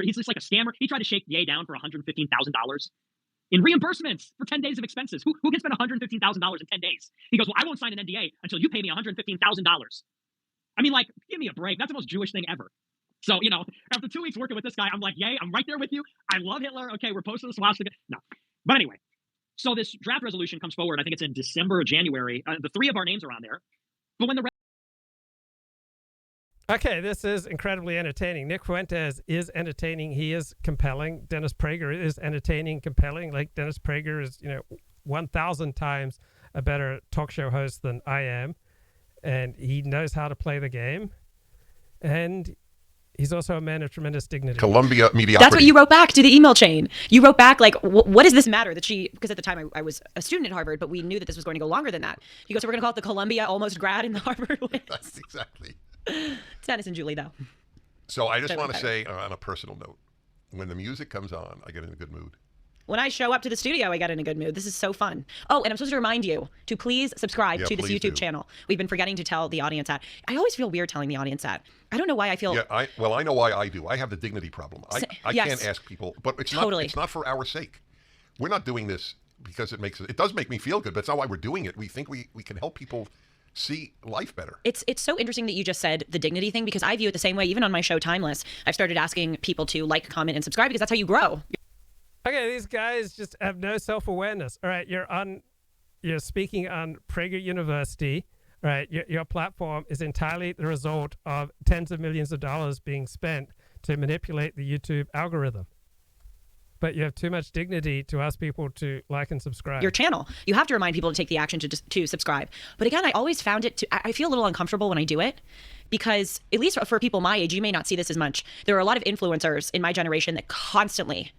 Speaker 9: He's just like a scammer. He tried to shake Ye down for $115,000. in reimbursements for 10 days of expenses. Who can spend $115,000 in 10 days? He goes, well, I won't sign an NDA until you pay me $115,000. I mean, like, give me a break. That's the most Jewish thing ever. So, you know, after 2 weeks working with this guy, I'm like, yay, I'm right there with you. I love Hitler. Okay, we're posting the swastika. No. But anyway, so this draft resolution comes forward. I think it's in December or January. The three of our names are on there. But when the
Speaker 1: Okay, this is incredibly entertaining. Nick Fuentes is entertaining. He is compelling. Dennis Prager is entertaining, compelling. Like, Dennis Prager is, 1,000 times a better talk show host than I am. And he knows how to play the game. And he's also a man of tremendous dignity.
Speaker 5: Columbia mediocrity.
Speaker 6: That's what you wrote back to the email chain. You wrote back, like, what does this matter? That because at the time I was a student at Harvard, but we knew that this was going to go longer than that. He goes, so we're going to call it the Columbia almost grad in the Harvard wins.
Speaker 5: That's exactly.
Speaker 6: It's Dennis and Julie, though.
Speaker 5: So I just want to say, on a personal note, when the music comes on, I get in a good mood.
Speaker 6: When I show up to the studio, I get in a good mood. This is so fun. Oh, and I'm supposed to remind you to please subscribe to this YouTube channel. We've been forgetting to tell the audience that. I always feel weird telling the audience that. I don't know why I feel.
Speaker 5: Yeah, I know why I do. I have the dignity problem. I can't ask people, but it's not for our sake. We're not doing this because it does make me feel good, but it's not why we're doing it. We think we can help people see life better.
Speaker 6: It's so interesting that you just said the dignity thing, because I view it the same way. Even on my show Timeless, I've started asking people to like, comment, and subscribe, because that's how you grow.
Speaker 1: Okay, these guys just have no self-awareness. All right, you're speaking on Prager University. All right, your platform is entirely the result of tens of millions of dollars being spent to manipulate the YouTube algorithm. But you have too much dignity to ask people to like and subscribe.
Speaker 6: Your channel. You have to remind people to take the action to subscribe. But again, I always found I feel a little uncomfortable when I do it, because at least for people my age, you may not see this as much. There are a lot of influencers in my generation that constantly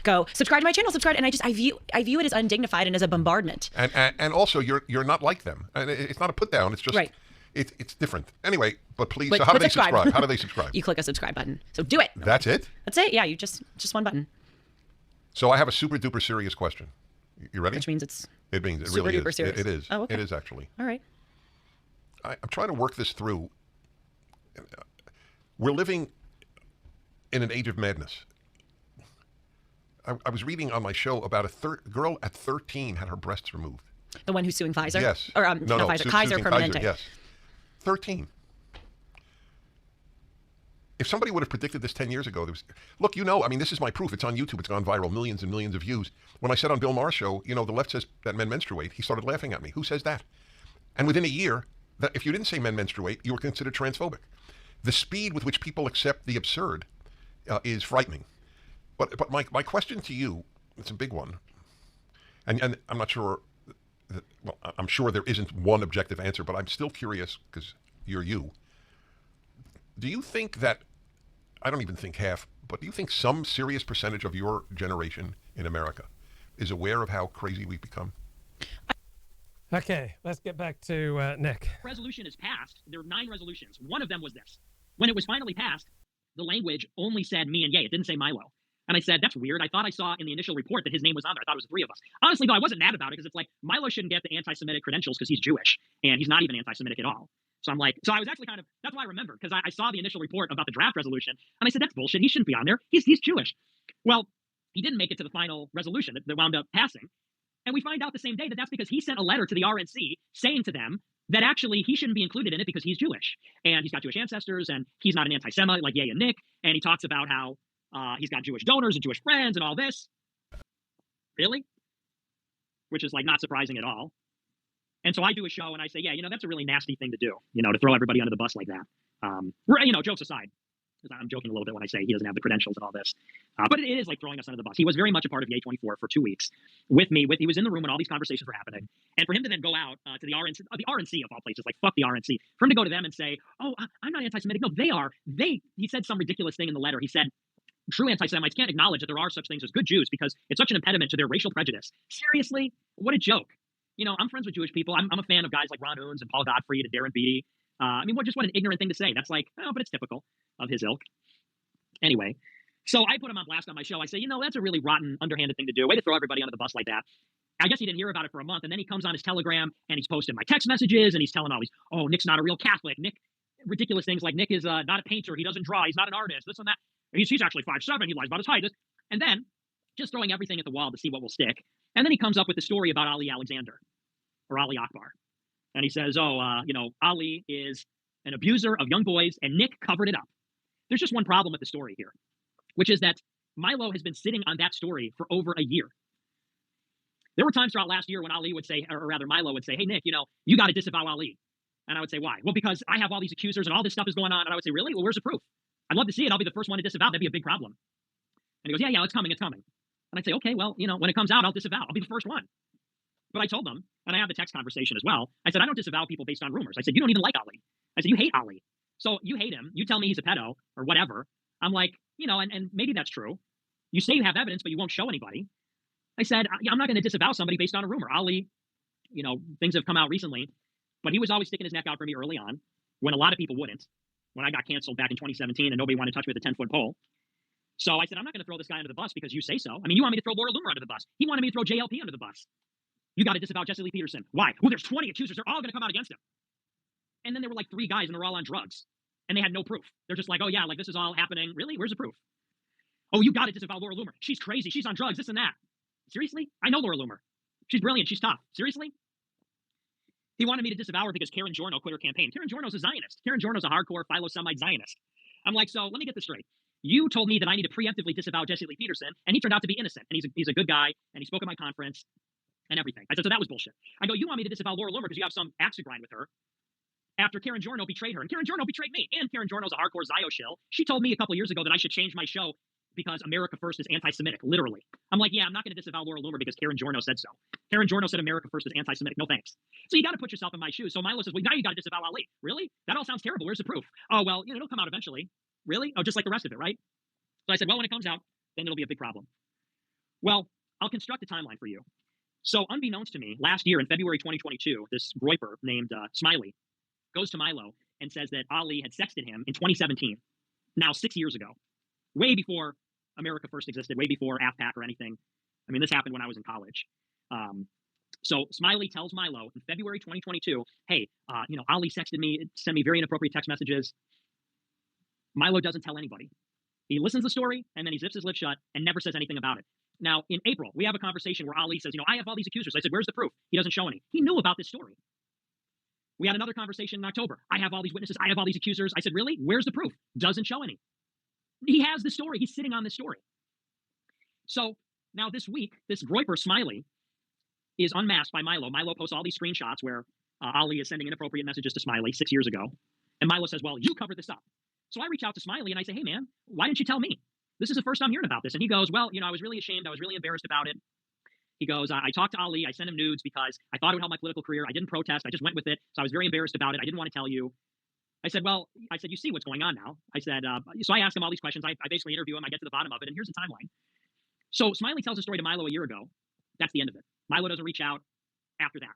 Speaker 6: go, subscribe to my channel, subscribe. And I view it as undignified and as a bombardment.
Speaker 5: And also you're not like them. And it's not a put down. It's just, it's different. Anyway, but please, so how do they subscribe? How do they subscribe?
Speaker 6: You click a subscribe button. So do it.
Speaker 5: That's it?
Speaker 6: That's it. Yeah, you just one button.
Speaker 5: So I have a super duper serious question. You ready?
Speaker 6: Which means
Speaker 5: it really
Speaker 6: super duper
Speaker 5: is.
Speaker 6: serious.
Speaker 5: It is.
Speaker 6: Oh, okay.
Speaker 5: It is actually.
Speaker 6: All right.
Speaker 5: I'm trying to work this through. We're living in an age of madness. I was reading on my show about a girl at 13 had her breasts removed.
Speaker 6: The one who's suing Pfizer?
Speaker 5: Yes.
Speaker 6: Or not Pfizer, Kaiser Permanente.
Speaker 5: Yes. 13. If somebody would have predicted this 10 years ago, look, this is my proof. It's on YouTube. It's gone viral, millions and millions of views. When I said on Bill Maher's show, the left says that men menstruate, he started laughing at me. Who says that? And within a year, that if you didn't say men menstruate, you were considered transphobic. The speed with which people accept the absurd is frightening. But my question to you, it's a big one, and I'm not sure, I'm sure there isn't one objective answer, but I'm still curious because you're you. Do you think that, I don't even think half, but do you think some serious percentage of your generation in America is aware of how crazy we've become?
Speaker 1: Okay, let's get back to Nick.
Speaker 9: Resolution is passed. There are 9 resolutions. One of them was this. When it was finally passed, the language only said me and Ye. It didn't say Milo. And I said, that's weird. I thought I saw in the initial report that his name was on there. I thought it was the 3 of us. Honestly, though, I wasn't mad about it, because it's like, Milo shouldn't get the anti-Semitic credentials because he's Jewish, and he's not even anti-Semitic at all. So I'm like, so I was actually that's why I remembered, because I saw the initial report about the draft resolution, and I said, that's bullshit. He shouldn't be on there. He's Jewish. Well, he didn't make it to the final resolution that wound up passing. And we find out the same day that that's because he sent a letter to the RNC saying to them that actually he shouldn't be included in it because he's Jewish. And he's got Jewish ancestors, and he's not an anti-Semite like Ye and Nick. And he talks about how he's got Jewish donors and Jewish friends and all this. Really? Which is like not surprising at all. And so I do a show and I say, yeah, that's a really nasty thing to do, to throw everybody under the bus like that. Jokes aside, because I'm joking a little bit when I say he doesn't have the credentials and all this. But it is like throwing us under the bus. He was very much a part of the A24 for 2 weeks with me. He was in the room when all these conversations were happening. And for him to then go out to the RNC of all places, like fuck the RNC, for him to go to them and say, oh, I'm not anti-Semitic. No, they are. He said some ridiculous thing in the letter. He said, true anti-Semites can't acknowledge that there are such things as good Jews because it's such an impediment to their racial prejudice. Seriously? What a joke. I'm friends with Jewish people. I'm a fan of guys like Ron Owens and Paul Gottfried and Darren Beatty. What an ignorant thing to say. That's like, but it's typical of his ilk. Anyway, so I put him on blast on my show. I say, that's a really rotten, underhanded thing to do. Way to throw everybody under the bus like that. I guess he didn't hear about it for a month. And then he comes on his Telegram and he's posting my text messages and he's telling all these, oh, Nick's not a real Catholic. Nick, ridiculous things like Nick is not a painter. He doesn't draw. He's not an artist. This and that. He's actually 5'7". He lies about his height. And then just throwing everything at the wall to see what will stick. And then he comes up with the story about Ali Alexander or Ali Akbar. And he says, Ali is an abuser of young boys and Nick covered it up. There's just one problem with the story here, which is that Milo has been sitting on that story for over a year. There were times throughout last year when Ali would say, or rather Milo would say, hey, Nick, you got to disavow Ali. And I would say, why? Well, because I have all these accusers and all this stuff is going on. And I would say, really? Well, where's the proof? I'd love to see it. I'll be the first one to disavow. That'd be a big problem. And he goes, yeah, it's coming. And I'd say, okay, well, when it comes out, I'll disavow. I'll be the first one. But I told them, and I have the text conversation as well. I said, I don't disavow people based on rumors. I said, you don't even like Ali. I said, you hate Ali. So you hate him. You tell me he's a pedo or whatever. I'm like, and maybe that's true. You say you have evidence, but you won't show anybody. I said, I'm not going to disavow somebody based on a rumor. Ali, things have come out recently, but he was always sticking his neck out for me early on when a lot of people wouldn't, when I got canceled back in 2017 and nobody wanted to touch me with a 10-foot pole. So I said, I'm not going to throw this guy under the bus because you say so. I mean, you want me to throw Laura Loomer under the bus. He wanted me to throw JLP under the bus. You got to disavow Jesse Lee Peterson. Why? Well, there's 20 accusers. They're all going to come out against him. And then there were like 3 guys and they're all on drugs. And they had no proof. They're just like, oh yeah, like this is all happening. Really? Where's the proof? Oh, you got to disavow Laura Loomer. She's crazy. She's on drugs, this and that. Seriously? I know Laura Loomer. She's brilliant. She's tough. Seriously? He wanted me to disavow her because Karen Giorno quit her campaign. Karen Giorno's a Zionist. Karen Giorno's a hardcore philo-Semite Zionist. I'm like, so let me get this straight. You told me that I need to preemptively disavow Jesse Lee Peterson, and he turned out to be innocent. And he's a good guy, and he spoke at my conference and everything. I said, so that was bullshit. I go, you want me to disavow Laura Loomer because you have some axe to grind with her after Karen Giorno betrayed her. And Karen Giorno betrayed me. And Karen Giorno's a hardcore Zio shill. She told me a couple years ago that I should change my show because America First is anti-Semitic, literally. I'm like, yeah, I'm not going to disavow Laura Loomer because Karen Giorno said so. Karen Giorno said America First is anti-Semitic. No thanks. So you got to put yourself in my shoes. So Milo says, well, now you got to disavow Ali. Really? That all sounds terrible. Where's the proof? Oh, well, it'll come out eventually. Really? Oh, just like the rest of it, right? So I said, well, when it comes out, then it'll be a big problem. Well, I'll construct a timeline for you. So unbeknownst to me, last year in February 2022, this groiper named Smiley goes to Milo and says that Ali had sexted him in 2017, now 6 years ago, way before America First existed, way before AFPAC or anything. I mean, this happened when I was in college. So Smiley tells Milo in February 2022, hey, Ali sexted me, sent me very inappropriate text messages. Milo doesn't tell anybody. He listens to the story, and then he zips his lips shut and never says anything about it. Now, in April, we have a conversation where Ali says, I have all these accusers. I said, where's the proof? He doesn't show any. He knew about this story. We had another conversation in October. I have all these witnesses. I have all these accusers. I said, really? Where's the proof? Doesn't show any. He has the story. He's sitting on the story. So now this week, this groiper Smiley is unmasked by Milo. Milo posts all these screenshots where Ali is sending inappropriate messages to Smiley 6 years ago. And Milo says, well, you covered this up. So I reach out to Smiley and I say, hey, man, why didn't you tell me? This is the first time hearing about this. And he goes, well, I was really ashamed. I was really embarrassed about it. He goes, I talked to Ali. I sent him nudes because I thought it would help my political career. I didn't protest. I just went with it. So I was very embarrassed about it. I didn't want to tell you. I said, you see what's going on now. I said, so I asked him all these questions. I basically interview him. I get to the bottom of it. And here's the timeline. So Smiley tells the story to Milo a year ago. That's the end of it. Milo doesn't reach out after that.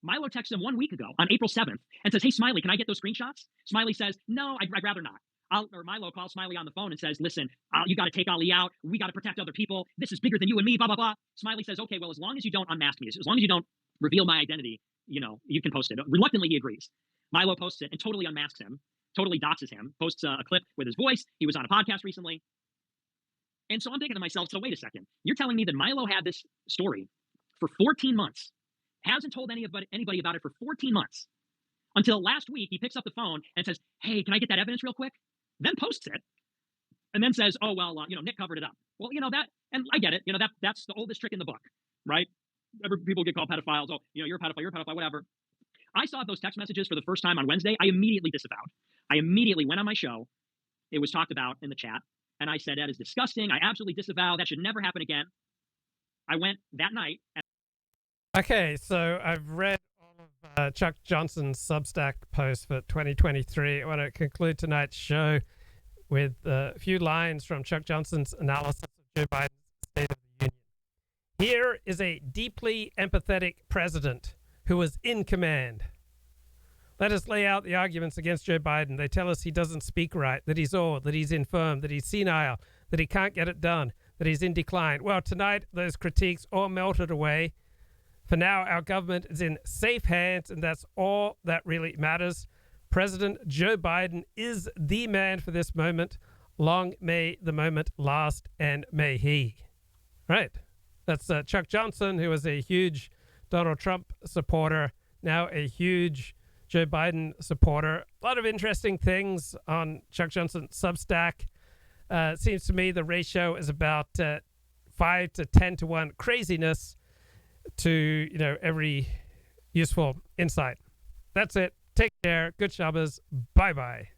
Speaker 9: Milo texts him 1 week ago on April 7th and says, hey, Smiley, can I get those screenshots? Smiley says, no, I'd rather not. Milo calls Smiley on the phone and says, listen, you got to take Ali out. We got to protect other people. This is bigger than you and me, blah, blah, blah. Smiley says, okay, well, as long as you don't unmask me, as long as you don't reveal my identity, you can post it. Reluctantly, he agrees. Milo posts it and totally unmasks him, totally doxes him, posts a clip with his voice. He was on a podcast recently. And so I'm thinking to myself, so wait a second. You're telling me that Milo had this story for 14 months, hasn't told anybody about it for 14 months, until last week he picks up the phone and says, hey, can I get that evidence real quick? Then posts it, and then says, oh, well, Nick covered it up. Well, that, and I get it. That's the oldest trick in the book, right? People get called pedophiles. Oh, you're a pedophile, whatever. I saw those text messages for the first time on Wednesday. I immediately disavowed. I immediately went on my show. It was talked about in the chat, and I said, that is disgusting. I absolutely disavow. That should never happen again. I went that night.
Speaker 1: Okay, so I've read all of Chuck Johnson's Substack post for 2023. I want to conclude tonight's show with a few lines from Chuck Johnson's analysis of Joe Biden's State of the Union. Here is a deeply empathetic president who was in command. Let us lay out the arguments against Joe Biden. They tell us he doesn't speak right, that he's old, that he's infirm, that he's senile, that he can't get it done, that he's in decline. Well, tonight, those critiques all melted away. For now, our government is in safe hands, and that's all that really matters. President Joe Biden is the man for this moment. Long may the moment last, and may he. Right. That's Chuck Johnson, who was a huge Donald Trump supporter, now a huge Joe Biden supporter. A lot of interesting things on Chuck Johnson's Substack. It seems to me the ratio is about 5 to 10 to 1 craziness to, every useful insight. That's it. Take care. Good Shabbos. Bye-bye.